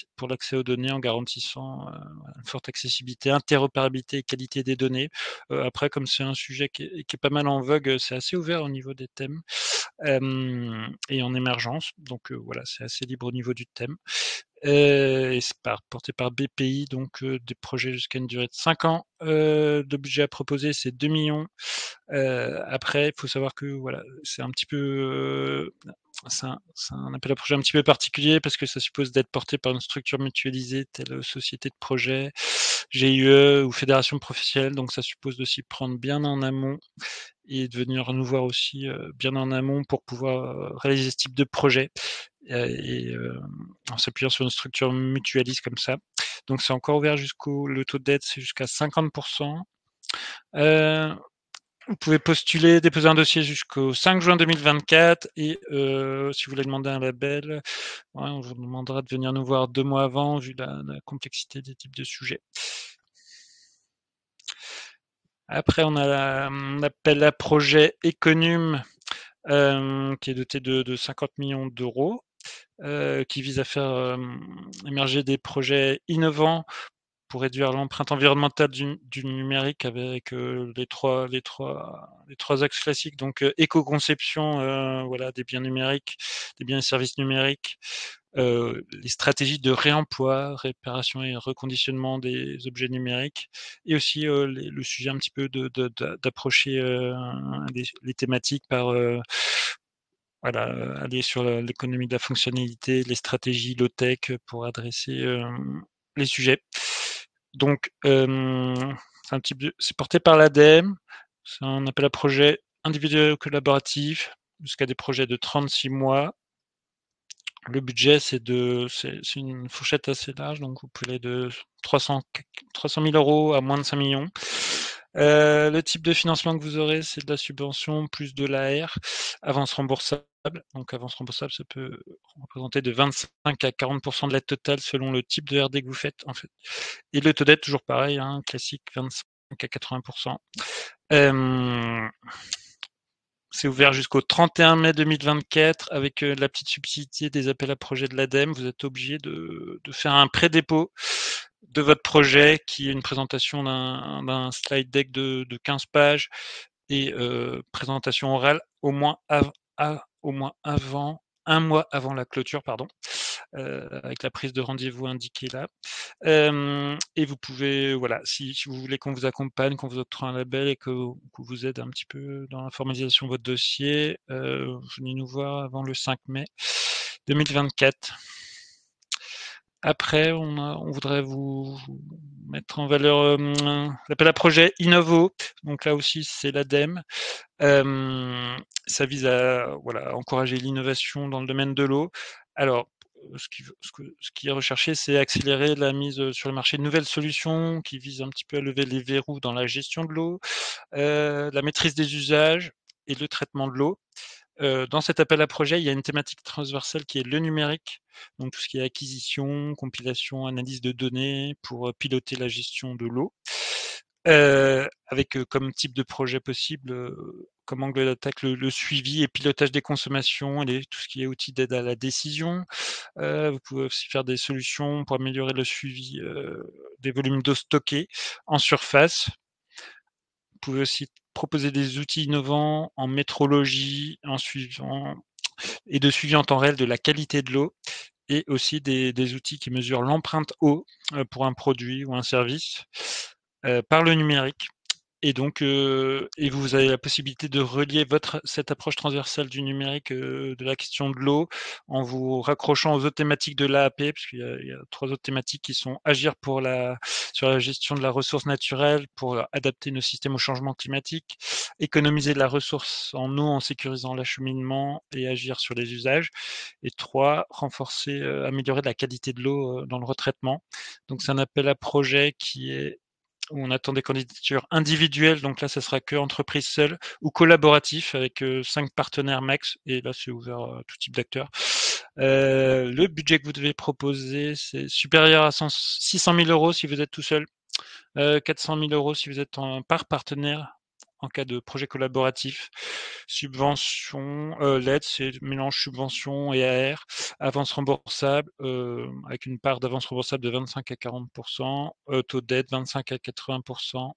aux données en garantissant, une forte accessibilité, interopérabilité et qualité des données. Après, comme c'est un sujet qui est pas mal en vogue, c'est assez ouvert au niveau des thèmes, et en émergence. Donc, voilà, c'est assez libre au niveau du thème. Et c'est porté par BPI, donc des projets jusqu'à une durée de 5 ans. Le budget à proposer, c'est 2 millions. Après, il faut savoir que voilà, c'est un petit peu, c'est un appel à projet un petit peu particulier parce que ça suppose d'être porté par une structure mutualisée telle société de projet, GIE ou fédération professionnelle. Donc ça suppose de s'y prendre bien en amont et de venir nous voir aussi bien en amont pour pouvoir réaliser ce type de projet en s'appuyant sur une structure mutualiste comme ça. Donc c'est encore ouvert le taux d'aide, c'est jusqu'à 50%. Vous pouvez postuler, déposer un dossier jusqu'au 5 juin 2024 et si vous voulez demander un label, ouais, on vous demandera de venir nous voir 2 mois avant vu la complexité des types de sujets. Après, on a un appel à projet Econum qui est doté de 50 millions d'euros, qui vise à faire émerger des projets innovants pour réduire l'empreinte environnementale du numérique avec les trois axes classiques, donc éco-conception, voilà, des biens numériques, des biens et services numériques, les stratégies de réemploi, réparation et reconditionnement des objets numériques, et aussi le sujet un petit peu d'approcher les thématiques par voilà, aller sur l'économie de la fonctionnalité, les stratégies low-tech pour adresser les sujets. Donc, c'est porté par l'ADEME, c'est un appel à projet individuel ou collaboratif, jusqu'à des projets de 36 mois. Le budget, c'est une fourchette assez large, donc vous pouvez aller de 300 000 euros à moins de 5 millions. Le type de financement que vous aurez, c'est de la subvention plus de l'AR, avance remboursable. Donc, avance remboursable, ça peut représenter de 25 à 40% de l'aide totale selon le type de RD que vous faites, en fait. Et le taux d'aide, toujours pareil, hein, classique, 25 à 80%. C'est ouvert jusqu'au 31 mai 2024 avec la petite subtilité des appels à projets de l'ADEME. Vous êtes obligé de faire un pré-dépôt de votre projet qui est une présentation d'un slide deck de 15 pages et présentation orale au moins avant, un mois avant la clôture, pardon, avec la prise de rendez-vous indiquée là. Et vous pouvez, voilà, si vous voulez qu'on vous accompagne, qu'on vous octroie un label et qu'on vous aide un petit peu dans la formalisation de votre dossier, venez nous voir avant le 5 mai 2024. Après, on voudrait vous mettre en valeur l'appel à projet Innovo. Donc là aussi, c'est l'ADEME. Ça vise à voilà, encourager l'innovation dans le domaine de l'eau. Alors, ce qui est recherché, c'est accélérer la mise sur le marché de nouvelles solutions qui visent un petit peu à lever les verrous dans la gestion de l'eau, la maîtrise des usages et le traitement de l'eau. Dans cet appel à projet, il y a une thématique transversale qui est le numérique, donc tout ce qui est acquisition, compilation, analyse de données pour piloter la gestion de l'eau. Avec comme type de projet possible, comme angle d'attaque, le suivi et pilotage des consommations et tout ce qui est outils d'aide à la décision. Vous pouvez aussi faire des solutions pour améliorer le suivi des volumes d'eau stockés en surface. Vous pouvez aussi proposer des outils innovants en métrologie, et de suivi en temps réel de la qualité de l'eau, et aussi des outils qui mesurent l'empreinte eau pour un produit ou un service par le numérique. Et donc, et vous avez la possibilité de relier cette approche transversale du numérique, de la question de l'eau, en vous raccrochant aux autres thématiques de l'AAP, parce qu'il y a 3 autres thématiques qui sont agir sur la gestion de la ressource naturelle, pour adapter nos systèmes au changement climatique, économiser de la ressource en eau en sécurisant l'acheminement et agir sur les usages. Et 3, renforcer, améliorer la qualité de l'eau, dans le retraitement. Donc c'est un appel à projet qui est où on attend des candidatures individuelles, donc là, ça sera que entreprise seule, ou collaboratif avec 5 partenaires max, et là, c'est ouvert à tout type d'acteurs. Le budget que vous devez proposer, c'est supérieur à 600 000 euros si vous êtes tout seul, 400 000 euros si vous êtes par partenaire en cas de projet collaboratif. Subvention, l'aide, c'est mélange subvention et AR. Avance remboursable, avec une part d'avance remboursable de 25 à 40%, taux d'aide 25 à 80%.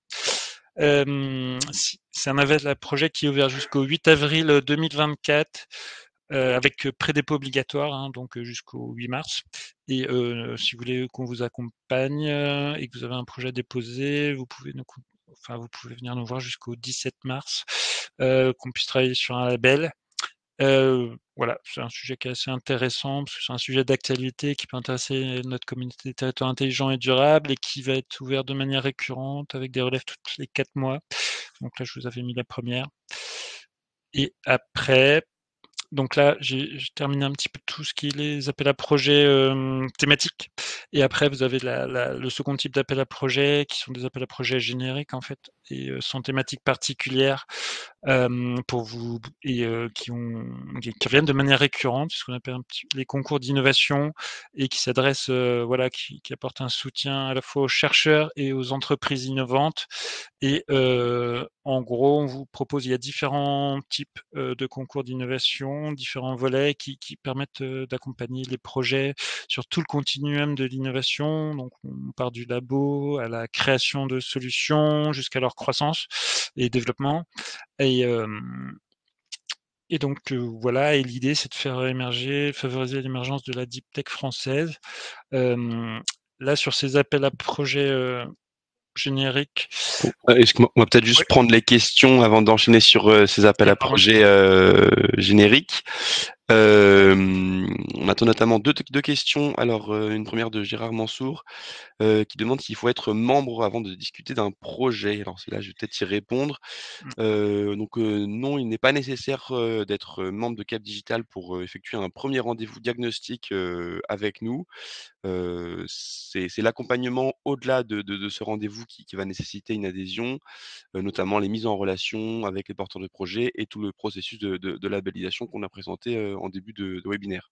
C'est un appel à projet qui est ouvert jusqu'au 8 avril 2024. Avec pré-dépôt obligatoire, hein, donc jusqu'au 8 mars. Et si vous voulez qu'on vous accompagne et que vous avez un projet à déposer, vous pouvez venir nous voir jusqu'au 17 mars, qu'on puisse travailler sur un label. Voilà, c'est un sujet qui est assez intéressant parce que c'est un sujet d'actualité qui peut intéresser notre communauté des territoires intelligents et durables et qui va être ouvert de manière récurrente avec des relèves toutes les 4 mois. Donc là, je vous avais mis la première. Et après, donc là, j'ai terminé un petit peu tout ce qui est les appels à projets thématiques. Et après, vous avez le second type d'appel à projets qui sont des appels à projets génériques en fait et sans thématique particulière pour vous et qui reviennent de manière récurrente, ce qu'on appelle les concours d'innovation et qui s'adressent, voilà, qui apportent un soutien à la fois aux chercheurs et aux entreprises innovantes. Et en gros, on vous propose, il y a différents types de concours d'innovation, différents volets qui permettent d'accompagner les projets sur tout le continuum de l'innovation. Donc, on part du labo à la création de solutions jusqu'à leur croissance et développement. Et donc voilà, et l'idée c'est de faire favoriser l'émergence de la deep tech française. Là, sur ces appels à projets génériques. Excuse-moi, on va peut-être Oui, juste prendre les questions avant d'enchaîner sur ces appels oui, à pardon. projets génériques. On attend notamment deux questions. Alors, une première de Gérard Mansour qui demande s'il faut être membre avant de discuter d'un projet. Alors c'est là, je vais peut-être y répondre. Donc non, il n'est pas nécessaire d'être membre de Cap Digital pour effectuer un premier rendez-vous diagnostic avec nous. C'est l'accompagnement au-delà de ce rendez-vous qui va nécessiter une adhésion, notamment les mises en relation avec les porteurs de projets et tout le processus de labellisation qu'on a présenté en début de webinaire.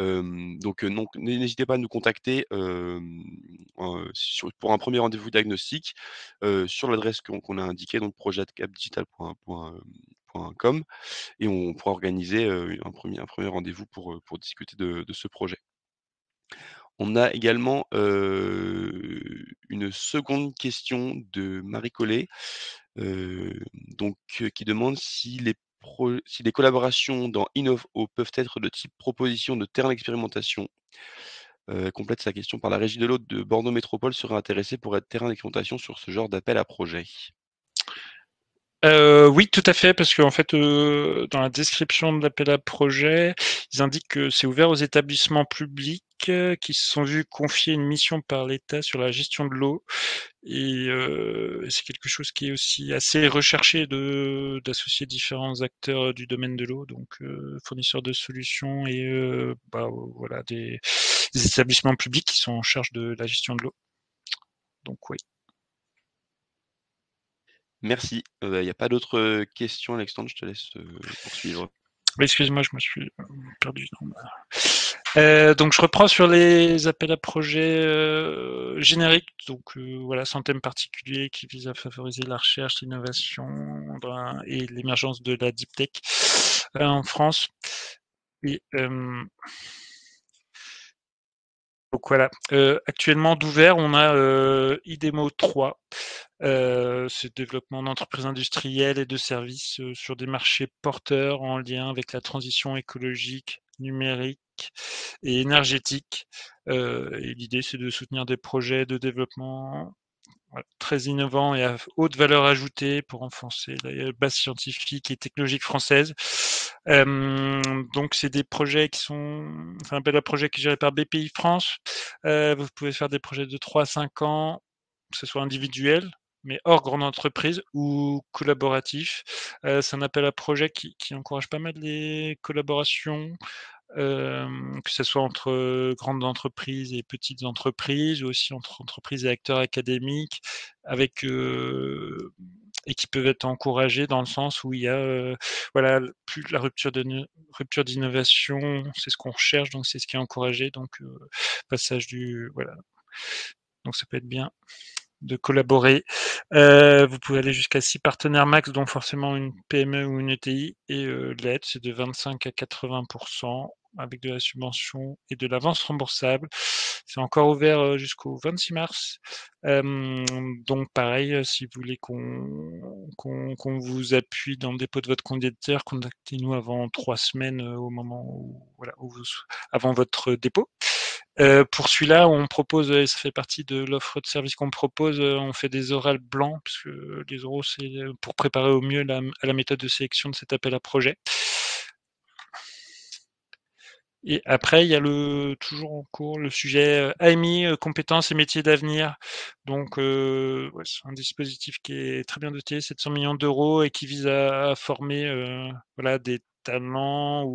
Donc non, n'hésitez pas à nous contacter pour un premier rendez-vous diagnostic sur l'adresse qu'on a indiquée, donc projet@capdigital.com, et on pourra organiser un premier rendez-vous pour discuter de ce projet. On a également une seconde question de Marie Collet, qui demande si les collaborations dans Innovo peuvent être de type proposition de terrain d'expérimentation. Complète sa question par la Régie de l'eau de Bordeaux Métropole serait intéressée pour être terrain d'expérimentation sur ce genre d'appel à projet. Oui, tout à fait, parce qu'en fait, dans la description de l'appel à projet, ils indiquent que c'est ouvert aux établissements publics qui se sont vus confier une mission par l'État sur la gestion de l'eau. Et c'est quelque chose qui est aussi assez recherché d'associer différents acteurs du domaine de l'eau, donc fournisseurs de solutions et voilà, des établissements publics qui sont en charge de la gestion de l'eau. Donc oui. Merci. Il y a pas d'autres questions, Alexandre, je te laisse poursuivre. Excuse-moi, je me suis perdu dans donc je reprends sur les appels à projets génériques, donc voilà, sans thème particulier, qui vise à favoriser la recherche, l'innovation et l'émergence de la deep tech en France. Et donc voilà, actuellement d'ouvert, on a IDEMO 3. C'est le développement d'entreprises industrielles et de services sur des marchés porteurs en lien avec la transition écologique, numérique et énergétique. Et l'idée, c'est de soutenir des projets de développement très innovants et à haute valeur ajoutée pour renforcer la base scientifique et technologique française. Donc, c'est des projets qui sont, enfin, appel à projet qui est géré par BPI France. Vous pouvez faire des projets de 3 à 5 ans, que ce soit individuel, mais hors grande entreprise ou collaboratif. C'est un appel à projet qui encourage pas mal les collaborations que ce soit entre grandes entreprises et petites entreprises, ou aussi entre entreprises et acteurs académiques avec, et qui peuvent être encouragés dans le sens où il y a, voilà, plus la rupture d'innovation, c'est ce qu'on recherche, donc c'est ce qui est encouragé, donc passage du voilà, donc ça peut être bien de collaborer. Vous pouvez aller jusqu'à 6 partenaires max, dont forcément une PME ou une ETI, et l'aide, c'est de 25 à 80 avec de la subvention et de l'avance remboursable. C'est encore ouvert, jusqu'au 26 mars. Donc pareil, si vous voulez qu'on vous appuie dans le dépôt de votre candidature, contactez-nous avant 3 semaines, au moment où voilà, où vous avant votre dépôt. Pour celui-là, on propose, et ça fait partie de l'offre de service qu'on propose, on fait des orals blancs, parce que les oraux, c'est, pour préparer au mieux à la méthode de sélection de cet appel à projet. Et après, il y a toujours en cours, le sujet, AMI, compétences et métiers d'avenir. Donc, ouais, c'est un dispositif qui est très bien doté, 700 millions d'euros, et qui vise à former, voilà, des talents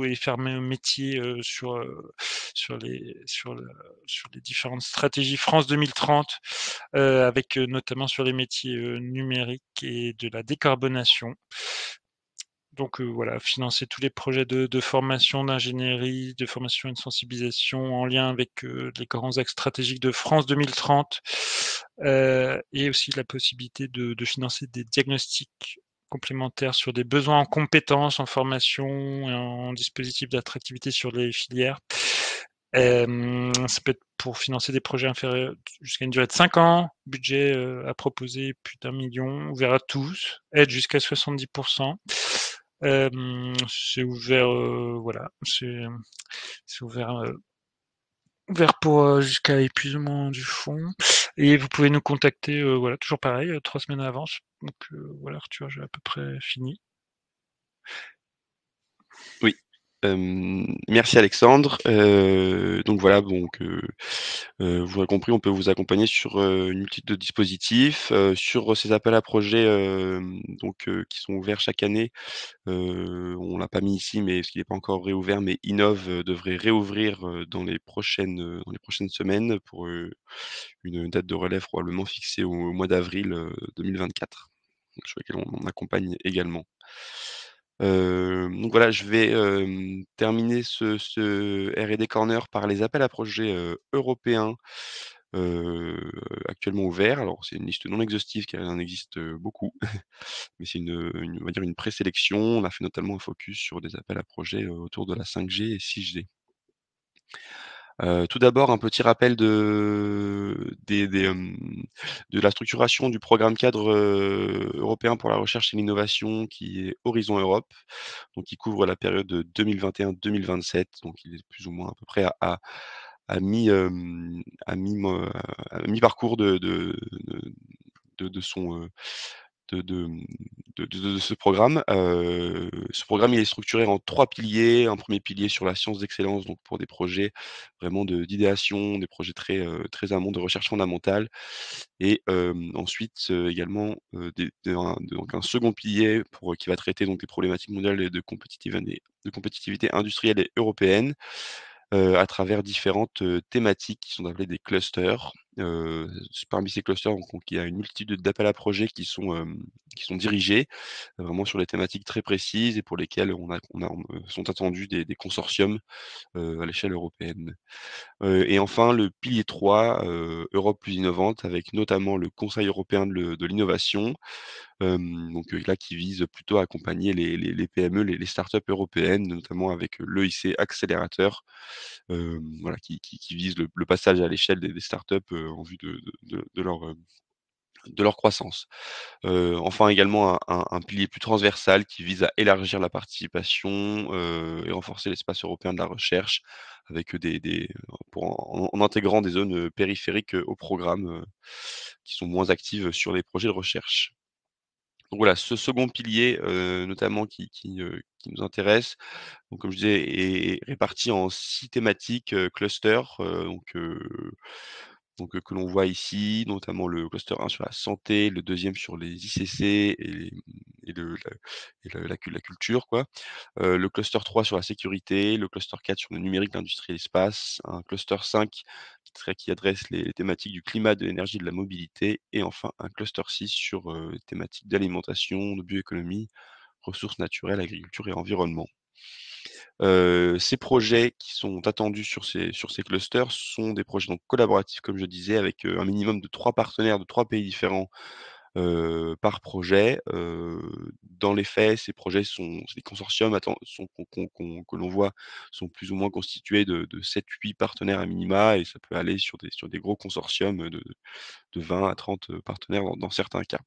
et fermer un métier, sur les différentes stratégies France 2030, avec, notamment sur les métiers, numériques et de la décarbonation. Donc voilà, financer tous les projets de formation, d'ingénierie, de formation et de sensibilisation en lien avec, les grands axes stratégiques de France 2030, et aussi la possibilité de financer des diagnostics complémentaires sur des besoins en compétences, en formation et en dispositifs d'attractivité sur les filières. Ça peut être pour financer des projets inférieurs jusqu'à une durée de 5 ans, budget, à proposer plus d'1 million, ouvert à tous, aide jusqu'à 70. C'est ouvert, voilà, c'est ouvert pour, jusqu'à épuisement du fonds, et vous pouvez nous contacter, voilà, toujours pareil, 3 semaines à l'avance. Donc voilà, Arthur, j'ai à peu près fini. Oui, merci Alexandre. Donc voilà, vous l'aurez compris, on peut vous accompagner sur, une multitude de dispositifs, sur ces appels à projets, qui sont ouverts chaque année. On l'a pas mis ici, mais parce qu'il n'est pas encore réouvert, mais Innov, devrait réouvrir, dans les prochaines semaines pour, une date de relève probablement fixée au mois d'avril, 2024, sur lequel on accompagne également. Donc voilà, je vais, terminer ce R&D Corner par les appels à projets, européens, heu, actuellement ouverts. Alors c'est une liste non exhaustive car il en existe, beaucoup, mais c'est on va dire une présélection. On a fait notamment un focus sur des appels à projets, autour de la 5G et 6G. Tout d'abord, un petit rappel de la structuration du programme cadre, européen pour la recherche et l'innovation qui est Horizon Europe, donc qui couvre la période de 2021-2027, donc il est plus ou moins à peu près à mi, à mi-parcours de son, de, mmh, de ce programme. Ce programme, il est structuré en 3 piliers. Un premier pilier sur la science d'excellence, donc pour des projets vraiment d'idéation, des projets très amont de recherche fondamentale, et ensuite, également, donc un second pilier qui va traiter donc des problématiques mondiales et de compétitivité industrielle et européenne, à travers différentes, thématiques qui sont appelées des clusters. Parmi ces clusters, donc il y a une multitude d'appels à projets qui sont dirigés, vraiment sur des thématiques très précises et pour lesquelles sont attendus des consortiums, à l'échelle européenne. Et enfin le pilier 3, Europe plus innovante, avec notamment le Conseil européen de l'innovation, là qui vise plutôt à accompagner les PME, les startups européennes, notamment avec l'EIC Accélérateur, voilà qui vise le passage à l'échelle des startups, en vue de leur croissance. Enfin également un pilier plus transversal qui vise à élargir la participation, et renforcer l'espace européen de la recherche avec, pour en intégrant des zones, périphériques, au programme, qui sont moins actives sur les projets de recherche. Donc voilà, ce second pilier, notamment qui nous intéresse, donc comme je disais, est réparti en 6 thématiques, clusters, que l'on voit ici, notamment le cluster 1 sur la santé, le deuxième sur les ICC la culture quoi. Le cluster 3 sur la sécurité, le cluster 4 sur le numérique, l'industrie et l'espace, un cluster 5 qui adresse les thématiques du climat, de l'énergie, de la mobilité et enfin un cluster 6 sur, les thématiques d'alimentation, de bioéconomie, ressources naturelles, agriculture et environnement. Ces projets qui sont attendus sur ces clusters sont des projets donc collaboratifs comme je disais avec, un minimum de 3 partenaires de 3 pays différents, par projet. Dans les faits, ces projets sont c'est des consortiums attends sont qu'on que l'on voit sont plus ou moins constitués de 7-8 partenaires à minima et ça peut aller sur des gros consortiums, de 20 à 30, partenaires dans certains cas.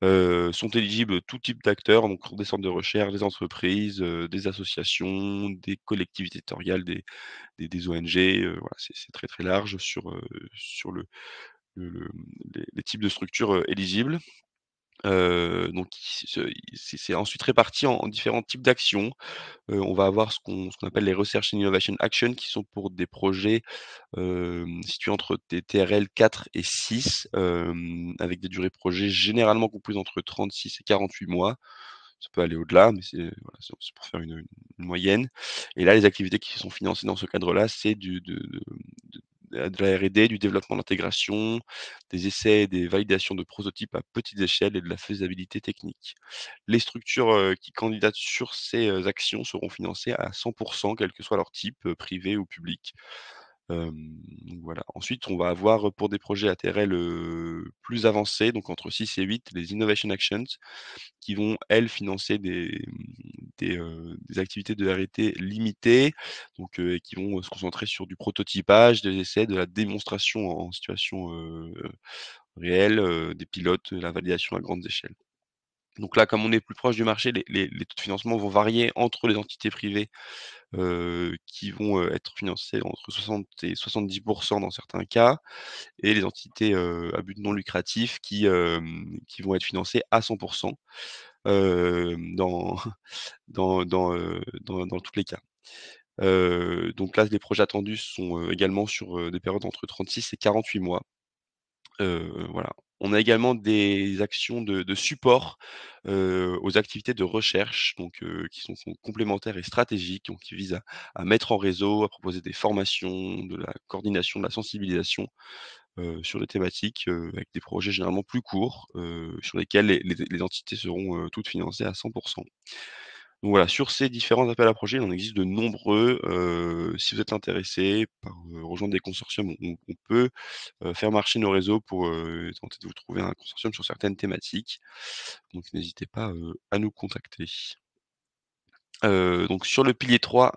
Sont éligibles tout type d'acteurs, donc des centres de recherche, des entreprises, des associations, des collectivités territoriales, des ONG, voilà, c'est très, très large sur le les types de structures, éligibles. Donc c'est ensuite réparti en différents types d'actions. On va avoir ce qu'on appelle les Research and Innovation Action qui sont pour des projets, situés entre des TRL 4 et 6, avec des durées projet généralement comprises entre 36 et 48 mois. Ça peut aller au-delà, mais voilà, c'est pour faire une moyenne et là, les activités qui sont financées dans ce cadre-là, c'est du de la R&D, du développement d'intégration, des essais et des validations de prototypes à petite échelle et de la faisabilité technique. Les structures, qui candidatent sur ces, actions seront financées à 100 quel que soit leur type, privé ou public. Donc voilà. Ensuite, on va avoir, pour des projets à TRL, plus avancés, donc entre 6 et 8, les Innovation Actions qui vont, elles, financer des activités de R&D limitées, donc et qui vont, se concentrer sur du prototypage, des essais, de la démonstration en situation, réelle, des pilotes, la validation à grande échelle. Donc là, comme on est plus proche du marché, les taux de financement vont varier entre les entités privées, qui vont, être financées entre 60 et 70 dans certains cas et les entités, à but non lucratif qui vont être financées à 100 dans dans tous les cas. Donc là, les projets attendus sont, également sur, des périodes entre 36 et 48 mois. Voilà. On a également des actions de support, aux activités de recherche, donc qui sont complémentaires et stratégiques, donc qui visent à mettre en réseau, à proposer des formations, de la coordination, de la sensibilisation, sur des thématiques, avec des projets généralement plus courts, sur lesquels les entités seront, toutes financées à 100. Donc voilà, sur ces différents appels à projets, il en existe de nombreux. Si vous êtes intéressé par, rejoindre des consortiums, on peut, faire marcher nos réseaux pour, tenter de vous trouver un consortium sur certaines thématiques. Donc n'hésitez pas, à nous contacter. Donc sur le pilier 3,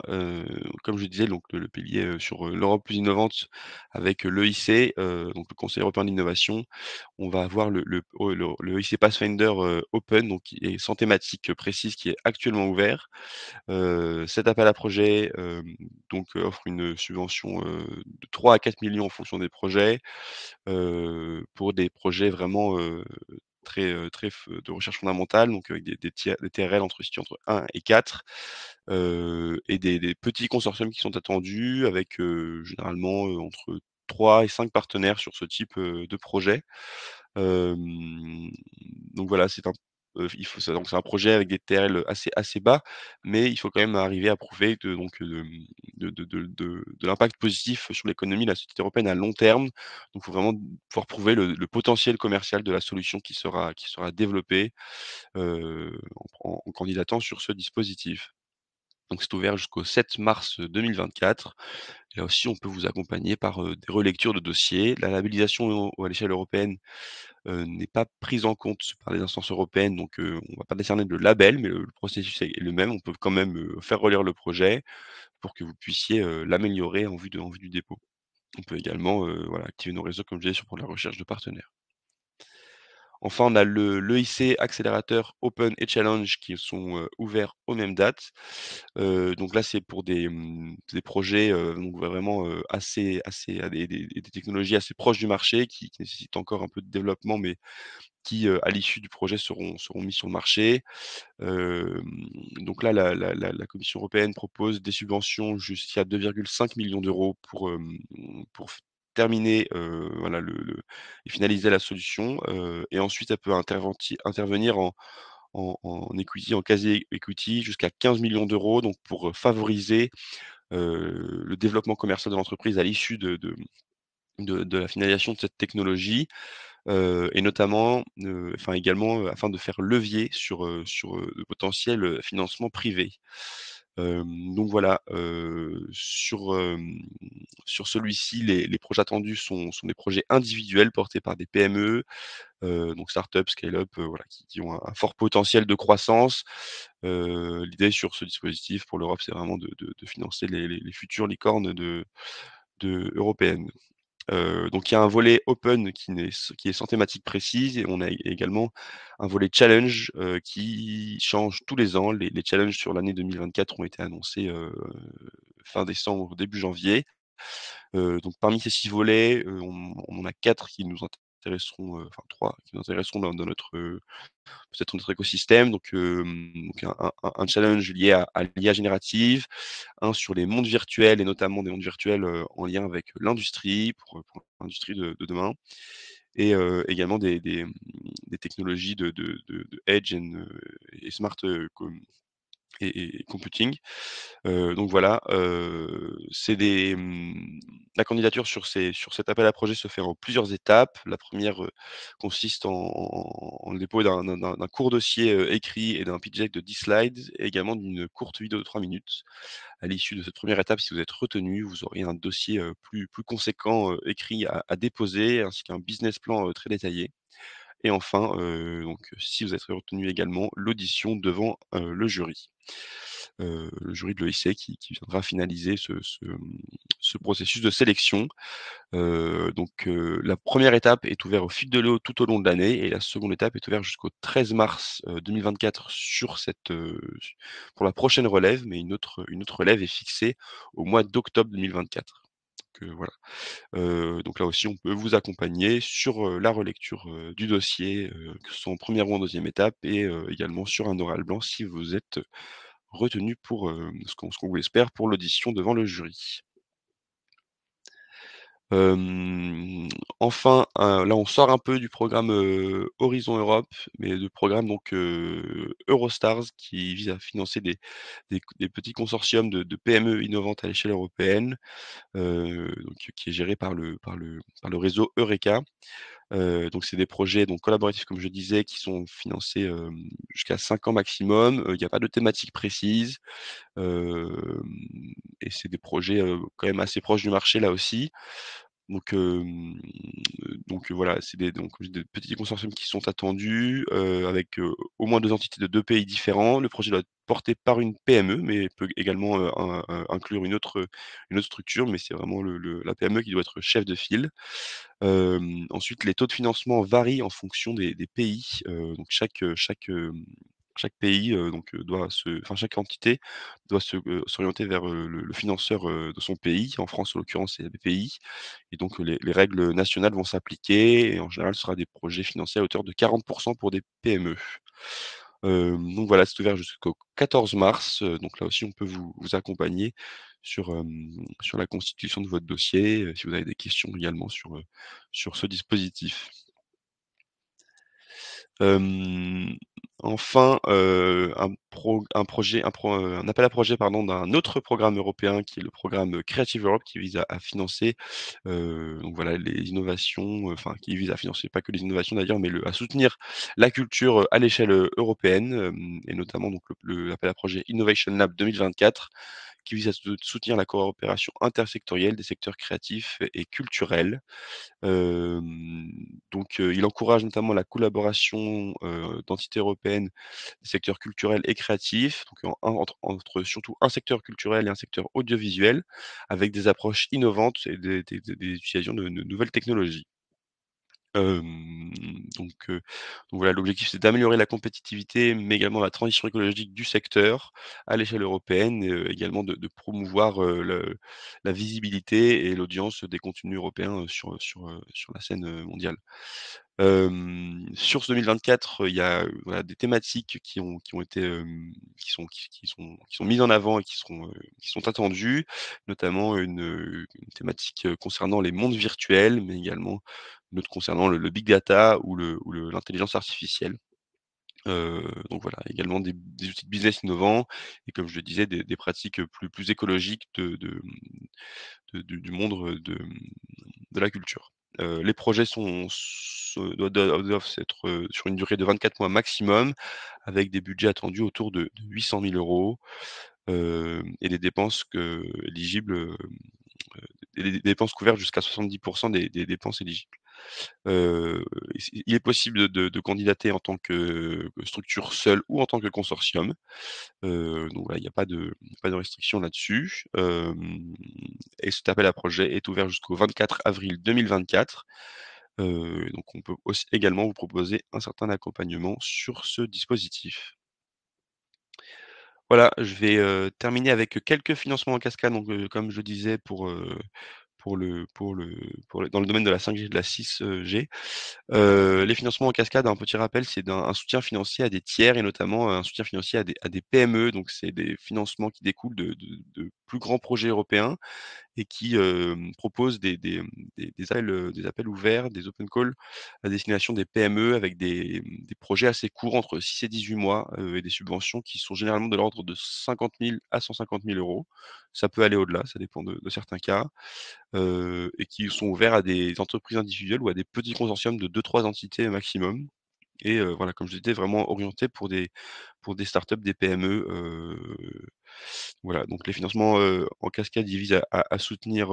comme je disais, donc le pilier, sur, l'Europe plus innovante avec, l'EIC, donc le Conseil européen de l'innovation. On va avoir le EIC Pathfinder, Open, donc qui est sans thématique, précise, qui est actuellement ouvert. Cet appel à projet, offre une subvention, de 3 à 4 millions en fonction des projets, pour des projets vraiment, très de recherche fondamentale, donc avec des TRL situés entre 1 et 4, et des petits consortiums qui sont attendus avec, généralement, entre 3 et 5 partenaires sur ce type, de projet. Hem, donc voilà, il faut ça donc c'est un projet avec des TRL assez bas, mais il faut quand même arriver à prouver de l'impact positif sur l'économie de la société européenne à long terme. Donc il faut vraiment pouvoir prouver le potentiel commercial de la solution qui sera développée, en candidatant sur ce dispositif. Donc c'est ouvert jusqu'au 7 mars, 2024. Là aussi, on peut vous accompagner par, des relectures de dossiers. La labellisation à l'échelle européenne n'est pas prise en compte par les instances européennes, donc on va pas décerner de label, mais le processus est le même. On peut quand même, faire relire le projet pour que vous puissiez, l'améliorer en vue du dépôt. On peut également, voilà, activer nos réseaux comme je disais pour la recherche de partenaires. Enfin, on a l'EIC Accélérateur Open et Challenge qui sont, ouverts aux mêmes dates. Donc là, c'est pour des projets, donc vraiment, assez à des technologies assez proches du marché qui nécessitent encore un peu de développement, mais qui, à l'issue du projet seront mis sur le marché. Hem, donc là, la Commission européenne propose des subventions jusqu'à 2,5 millions d'euros pour terminer, voilà le et finaliser la solution, et ensuite elle peut intervenir en equity, en quasi equity jusqu'à 15 millions d'euros, donc pour favoriser le développement commercial de l'entreprise à l'issue de la finalisation de cette technologie, et notamment, enfin également, afin de faire levier sur de potentiels, financements privés. Donc voilà, sur celui-ci, les projets attendus sont des projets individuels portés par des PME, donc start-up, scale-up, voilà, qui ont un fort potentiel de croissance. L'idée sur ce dispositif pour l'Europe, c'est vraiment de financer les futures licornes européennes. Donc il y a un volet open qui est sans thématique précise et on a également un volet challenge, qui change tous les ans. Les challenges sur l'année 2024 ont été annoncés, fin décembre, début janvier. Donc parmi ces 6 volets, on en a 4 qui nous intéresseront, enfin 3 qui nous intéresseront dans notre, peut-être notre écosystème. Donc un challenge lié à l'IA générative, un sur les mondes virtuels et notamment des mondes virtuels, en lien avec l'industrie pour l'industrie de demain et également des technologies de edge et smart, et computing. Donc voilà, la candidature sur cet appel à projet se fait en plusieurs étapes. La première consiste en le dépôt d'un court dossier, écrit et d'un pitch deck de 10 slides et également d'une courte vidéo de 3 minutes. À l'issue de cette première étape, si vous êtes retenu, vous aurez un dossier, plus conséquent, écrit à déposer ainsi qu'un business plan, très détaillé et enfin, donc si vous êtes retenu également, l'audition devant, le jury. Le jury de l'OIC qui viendra finaliser ce processus de sélection. La première étape est ouverte au fil de l'eau tout au long de l'année et la seconde étape est ouverte jusqu'au 13 mars, 2024 pour la prochaine relève, mais une autre relève est fixée au mois d'octobre 2024. Voilà. Donc là aussi, on peut vous accompagner sur, la relecture, du dossier, que ce soit en première ou en deuxième étape et également sur un oral blanc si vous êtes retenu pour, ce qu'on vous espère pour l'audition devant le jury. Enfin, là, on sort un peu du programme, Horizon Europe, mais du programme donc, Eurostars qui vise à financer des petits consortiums de PME innovantes à l'échelle européenne, donc qui est géré par le réseau Eureka. Donc c'est des projets donc collaboratifs comme je disais qui sont financés, jusqu'à 5 ans maximum. Il y a pas de thématique précise, hem et c'est des projets, quand même assez proches du marché là aussi. Donc, voilà, c'est des petits consortiums qui sont attendus, avec, au moins 2 entités de 2 pays différents. Le projet doit être porté par une PME, mais peut également, inclure une autre structure, mais c'est vraiment la PME qui doit être chef de file. Ensuite, les taux de financement varient en fonction des pays, donc chaque pays, chaque entité doit s'orienter vers, le financeur, de son pays. En France, en l'occurrence, c'est la BPI et donc les règles nationales vont s'appliquer et en général, ce sera des projets financés à hauteur de 40 pour des PME. Donc voilà, c'est ouvert jusqu'au 14 mars, donc là aussi on peut vous accompagner sur la constitution de votre dossier, si vous avez des questions également sur ce dispositif. Hem, enfin, un appel à projet pardon, d'un autre programme européen qui est le programme Creative Europe qui vise à financer, donc voilà les innovations, enfin qui vise à financer pas que les innovations d'ailleurs, mais à soutenir la culture, à l'échelle, européenne, et notamment donc l'appel à projet Innovation Lab 2024 qui vise à soutenir la coopération intersectorielle des secteurs créatifs et culturels. Il encourage notamment la collaboration, d'entités européennes des secteurs culturels et créatifs, donc entre surtout un secteur culturel et un secteur audiovisuel, avec des approches innovantes et des utilisations de nouvelles technologies. Hem, donc heu, donc voilà, l'objectif, c'est d'améliorer la compétitivité, mais également la transition écologique du secteur à l'échelle européenne et également de promouvoir, la visibilité et l'audience des contenus européens, sur la scène, mondiale. Sur ce 2024, il y a, voilà, des thématiques qui ont été, qui sont mises en avant et qui sont attendues, notamment une thématique, concernant les mondes virtuels, mais également une autre concernant le big data ou l'intelligence artificielle. Donc voilà, également des outils de business innovants et comme je le disais, des pratiques, plus écologiques du monde, de la culture. Les projets doivent être, sur une durée de 24 mois maximum, avec des budgets attendus autour de 800 000 €, et des dépenses éligibles, des dépenses couvertes jusqu'à 70 des dépenses éligibles. Heu, il est possible de candidater en tant que structure seule ou en tant que consortium. Donc voilà, il y a pas de restriction là-dessus. Et cet appel à projet est ouvert jusqu'au 24 avril 2024. Donc on peut aussi également vous proposer un certain accompagnement sur ce dispositif. Voilà, je vais, terminer avec quelques financements en cascade, donc comme je disais pour le dans le domaine de la 5G et de la 6G. Les financements en cascade, un petit rappel, c'est un soutien financier à des tiers et notamment un soutien financier à des PME. Donc c'est des financements qui découlent de plus grands projets européens et qui, proposent des appels ouverts, des open calls à destination des PME avec des projets assez courts entre 6 et 18 mois, et des subventions qui sont généralement de l'ordre de 50 000 à 150 000 €. Ça peut aller au-delà, ça dépend de certains cas, et qui sont ouverts à des entreprises individuelles ou à des petits consortiums de 2-3 entités maximum et voilà, comme je disais, vraiment orientés pour des startups, des PME, voilà, donc les financements, en cascade, ils visent à soutenir,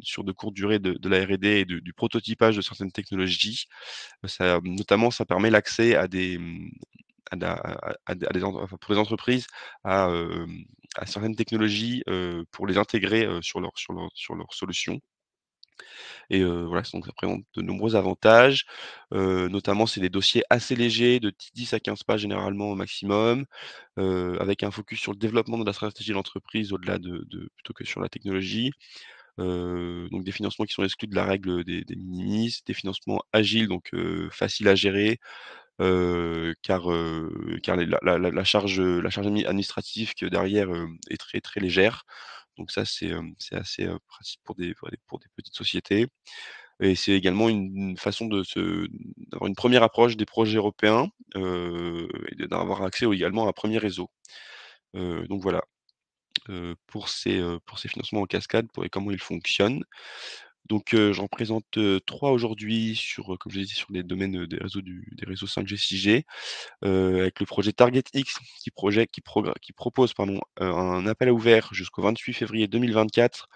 sur de courtes durées de la R&D et du prototypage de certaines technologies. Ça notamment, ça permet l'accès à da à des enfin, pour les entreprises à, à certaines technologies, pour les intégrer, sur leurs solutions. Et voilà, donc ça présente de nombreux avantages, notamment c'est des dossiers assez légers de 10 à 15 pages généralement au maximum, avec un focus sur le développement de la stratégie de l'entreprise au-delà plutôt que sur la technologie. Donc des financements qui sont exclus de la règle des minimis, des financements agiles donc faciles à gérer, car la charge administrative que derrière, est très, très légère. Donc ça c'est assez, pratique pour des petites sociétés. Et c'est également une façon d'avoir une première approche des projets européens, et d'avoir accès également à un premier réseau. Donc voilà, pour ces financements en cascade et comment ils fonctionnent. Donc j'en présente, 3 aujourd'hui comme je l'ai dit sur les domaines, des réseaux 5G, 6G, avec le projet Target X qui propose pardon, un appel ouvert jusqu'au 28 février 2024.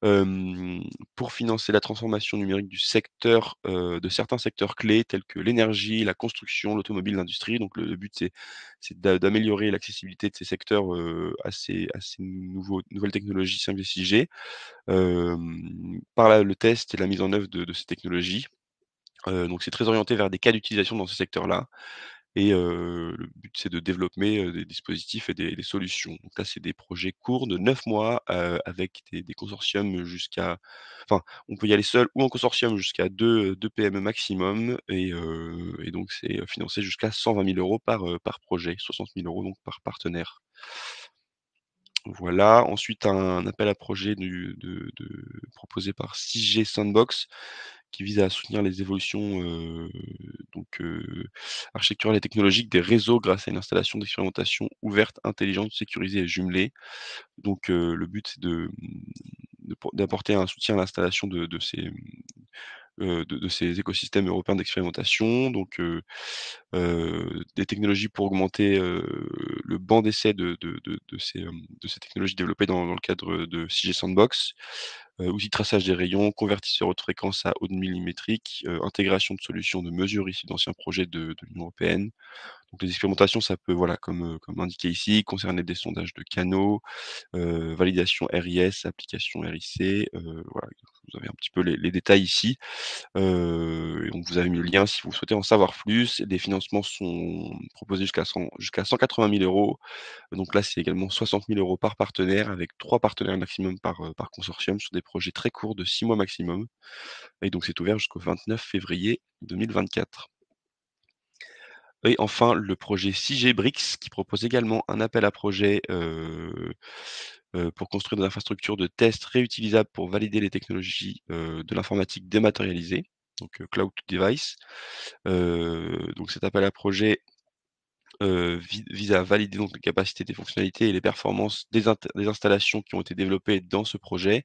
Hem, pour financer la transformation numérique du secteur, de certains secteurs clés tels que l'énergie, la construction, l'automobile, l'industrie. Donc le but c'est d'améliorer l'accessibilité de ces secteurs, à ces nouvelles technologies 5G, 6G, par le test et la mise en œuvre de ces technologies. Donc c'est très orienté vers des cas d'utilisation dans ces secteurs-là et le but c'est de développer, des dispositifs et des solutions. Donc là, c'est des projets courts de 9 mois, avec des consortiums jusqu'à enfin, on peut y aller seul ou en consortium jusqu'à 2 PME maximum et donc c'est, financé jusqu'à 120 000 € par projet, 60 000 € donc par partenaire. Voilà, ensuite un appel à projet proposé par 6G Sandbox qui vise à soutenir les évolutions, donc architecturales et technologiques des réseaux grâce à une installation d'expérimentation ouverte, intelligente, sécurisée et jumelée. Donc le but c'est d'apporter un soutien à l'installation de ces écosystèmes européens d'expérimentation, donc des technologies pour augmenter, le banc d'essai de ces technologies développées dans le cadre de 6G Sandbox, outils de traçage des rayons, convertisseurs haute fréquence à haute millimétrique, intégration de solutions de mesure issues d'anciens projets de l'Union européenne. Donc les expérimentations, ça peut, voilà, comme indiqué ici, concerner des sondages de canaux, validation RIS, application RIC, voilà, vous avez un petit peu les détails ici. Et donc vous avez mis le lien si vous souhaitez en savoir plus. Les financements sont proposés jusqu'à 180 000 €. Donc là, c'est également 60 000 € par partenaire avec 3 partenaires maximum par consortium sur des projets très courts de 6 mois maximum et donc c'est ouvert jusqu'au 29 février 2024. Et enfin, le projet 6G Bricks qui propose également un appel à projet pour construire des infrastructures de tests réutilisables pour valider les technologies, de l'informatique dématérialisée, donc cloud to device. Donc cet appel à projet vise à valider donc les capacités, des fonctionnalités et les performances des installations qui ont été développées dans ce projet,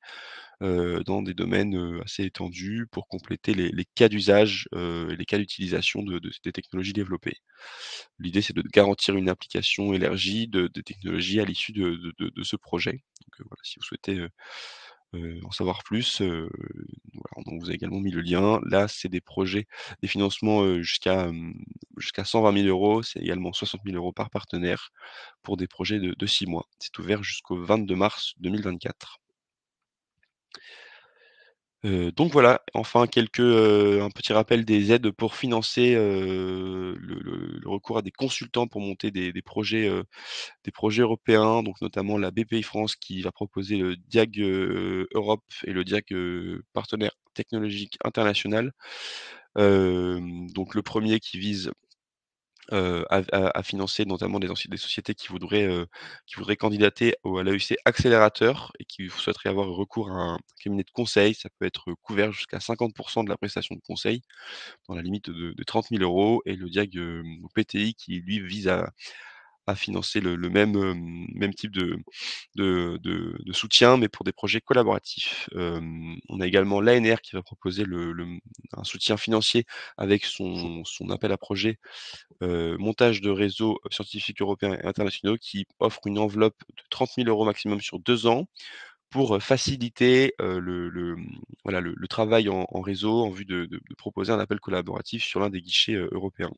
dans des domaines, assez étendus pour compléter les cas d'usage, et les cas d'utilisation de des technologies développées. L'idée, c'est de garantir une application élargie de technologies à l'issue de ce projet. Donc, voilà, si vous souhaitez, en savoir plus, voilà, on vous a également mis le lien. Là, c'est des projets, des financements, jusqu'à 120 000 €. C'est également 60 000 € par partenaire pour des projets de 6 mois. C'est ouvert jusqu'au 22 mars 2024. Donc voilà, enfin un petit rappel des aides pour financer, le recours à des consultants pour monter des projets européens, donc notamment la BPI France qui va proposer le DIAG, Europe et le DIAG, Partenaire technologique international. Donc le premier qui vise à financer notamment des sociétés qui voudraient candidater à l'AEC Accélérateur et qui souhaiteraient avoir recours à un cabinet de conseil. Ça peut être couvert jusqu'à 50 de la prestation de conseil dans la limite de 30 000 € et le DIAG, PTI qui lui vise à financer le même, même type de soutien, mais pour des projets collaboratifs. On a également l'ANR qui va proposer un soutien financier avec son appel à projet montage de réseaux scientifiques européens et internationaux qui offre une enveloppe de 30 000 € maximum sur 2 ans pour, faciliter, voilà le travail en réseau en vue de proposer un appel collaboratif sur l'un des guichets, européens.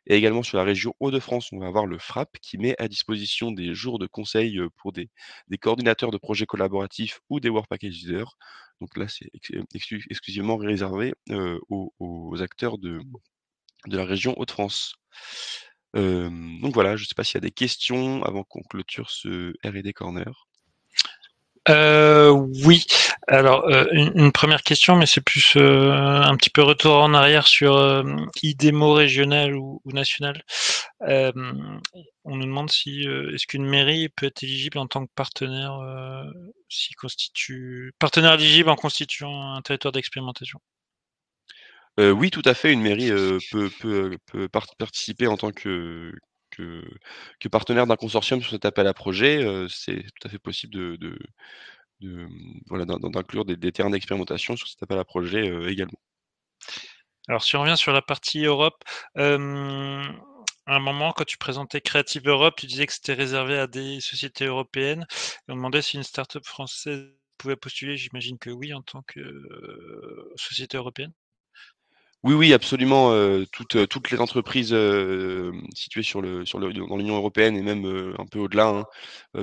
Et également sur la région Hauts-de-France, on va avoir le FRAP qui met à disposition des jours de conseil, pour des coordinateurs de projets collaboratifs ou des work package leaders. Donc là, c'est exclusivement réservé, aux acteurs de la région Hauts-de-France. Donc voilà, je ne sais pas s'il y a des questions avant qu'on clôture ce R&D Corner? Oui. Alors, une 1re question, mais c'est plus, un petit peu retour en arrière sur, IDEMO régional ou national. On nous demande si, est-ce qu'une mairie peut être éligible en tant que partenaire, s'il constitue partenaire éligible en constituant un territoire d'expérimentation? Oui, tout à fait, une mairie, peut participer en tant que que partenaire d'un consortium sur cet appel à projet, c'est tout à fait possible voilà, d'inclure des terrains d'expérimentation sur cet appel à projet, également. Alors si on revient sur la partie Europe, à un moment quand tu présentais Creative Europe, tu disais que c'était réservé à des sociétés européennes et on demandait si une start-up française pouvait postuler. J'imagine que oui, en tant que, société européenne? Oui, oui, absolument, toutes les entreprises, situées dans l'Union européenne et même, un peu au-delà, hein,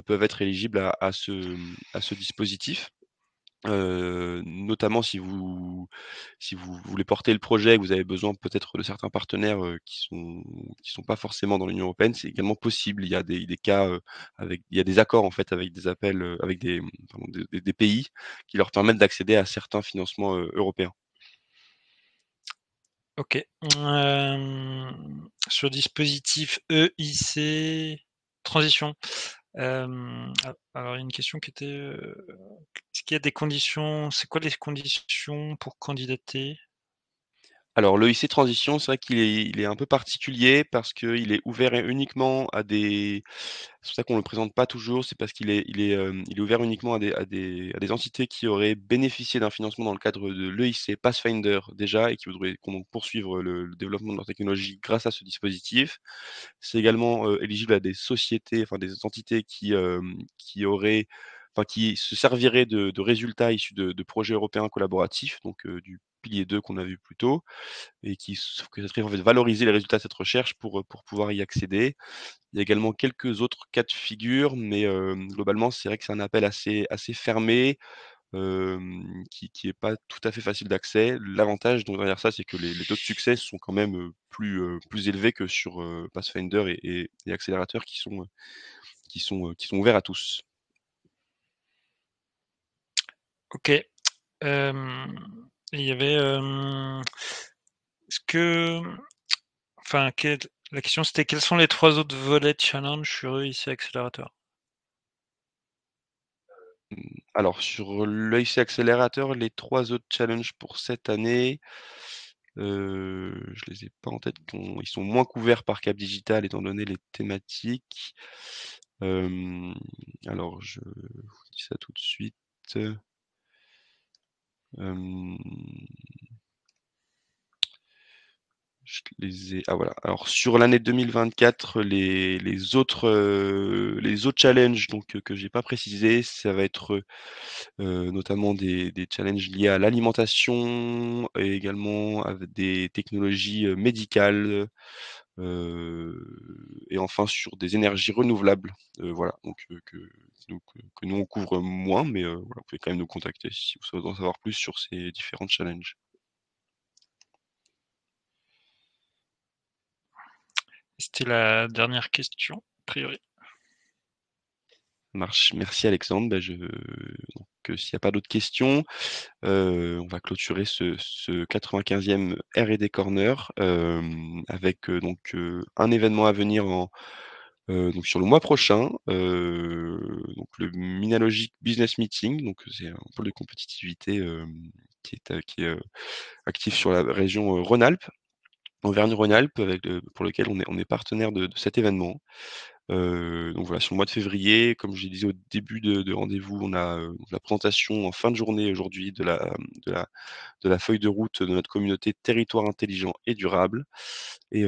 peuvent être éligibles à ce dispositif. Notamment si vous voulez porter le projet, que vous avez besoin peut-être de certains partenaires, qui sont pas forcément dans l'Union européenne, c'est également possible. Il y a des cas, il y a des accords en fait avec des appels, avec pardon, des pays qui leur permettent d'accéder à certains financements, européens. OK. Sur le dispositif EIC Transition, alors il y a une question qui était, est-ce qu'il y a des conditions? C'est quoi les conditions pour candidater? Alors l'EIC Transition, c'est vrai qu'il est un peu particulier parce qu'il est ouvert uniquement à des c'est pour ça qu'on le présente pas toujours, c'est parce il est ouvert uniquement à des entités qui auraient bénéficié d'un financement dans le cadre de l'EIC Pathfinder déjà et qui voudraient poursuivre le développement de leur technologie grâce à ce dispositif. C'est également, éligible à des sociétés, enfin des entités qui auraient qui se serviraient de résultats issus de projets européens collaboratifs, donc du pilier 2 qu'on a vu plus tôt et que ça serait en fait valoriser les résultats de cette recherche pour pouvoir y accéder. Il y a également quelques autres cas de figure, mais globalement, c'est vrai que c'est un appel assez fermé, qui est pas tout à fait facile d'accès. L'avantage donc derrière ça, c'est que les taux de succès sont quand même, plus élevés que sur, Pathfinder et Accélérateur qui sont ouverts à tous. OK. Il y avait, est-ce que enfin, la question c'était quels sont les 3 autres volets de challenge sur EIC Accélérateur? Alors sur l'EIC Accélérateur, les 3 autres challenges pour cette année, Je les ai pas en tête, ils sont moins couverts par Cap Digital étant donné les thématiques. Alors je vous dis ça tout de suite. Hem Je les ai ah voilà. Alors sur l'année 2024, les autres challenges donc que j'ai pas précisé, ça va être, notamment des challenges liés à l'alimentation et également avec des technologies, médicales, et enfin sur des énergies renouvelables. Voilà, que nous on couvre moins, mais voilà, vous pouvez quand même nous contacter si vous souhaitez en savoir plus sur ces différents challenges. C'était la dernière question, a priori. Ça marche. Merci Alexandre. S'il n'y a pas d'autres questions, on va clôturer ce 95e R&D Corner, avec, un événement à venir donc sur le mois prochain, donc le Minalogic Business Meeting. Donc c'est un pôle de compétitivité, qui est actif sur la région, Rhône-Alpes, Auvergne-Rhône-Alpes, pour lequel on est partenaire de cet événement. Donc voilà, sur le mois de février, comme je disais au début de rendez-vous, on a, la présentation en fin de journée aujourd'hui de la de la feuille de route de notre communauté territoire intelligent et durable et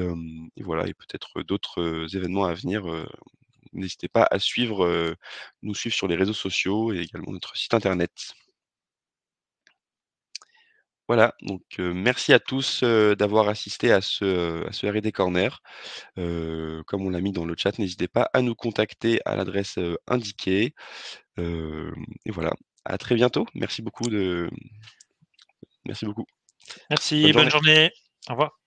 voilà et peut-être d'autres, événements à venir, n'hésitez pas à nous suivre sur les réseaux sociaux et également notre site internet. Voilà, donc merci à tous, d'avoir assisté à ce R&D Corner. Comme on l'a mis dans le chat, n'hésitez pas à nous contacter à l'adresse, indiquée. Hem et voilà, à très bientôt. Merci beaucoup. Merci, Bonne bonne journée. journée. Au revoir.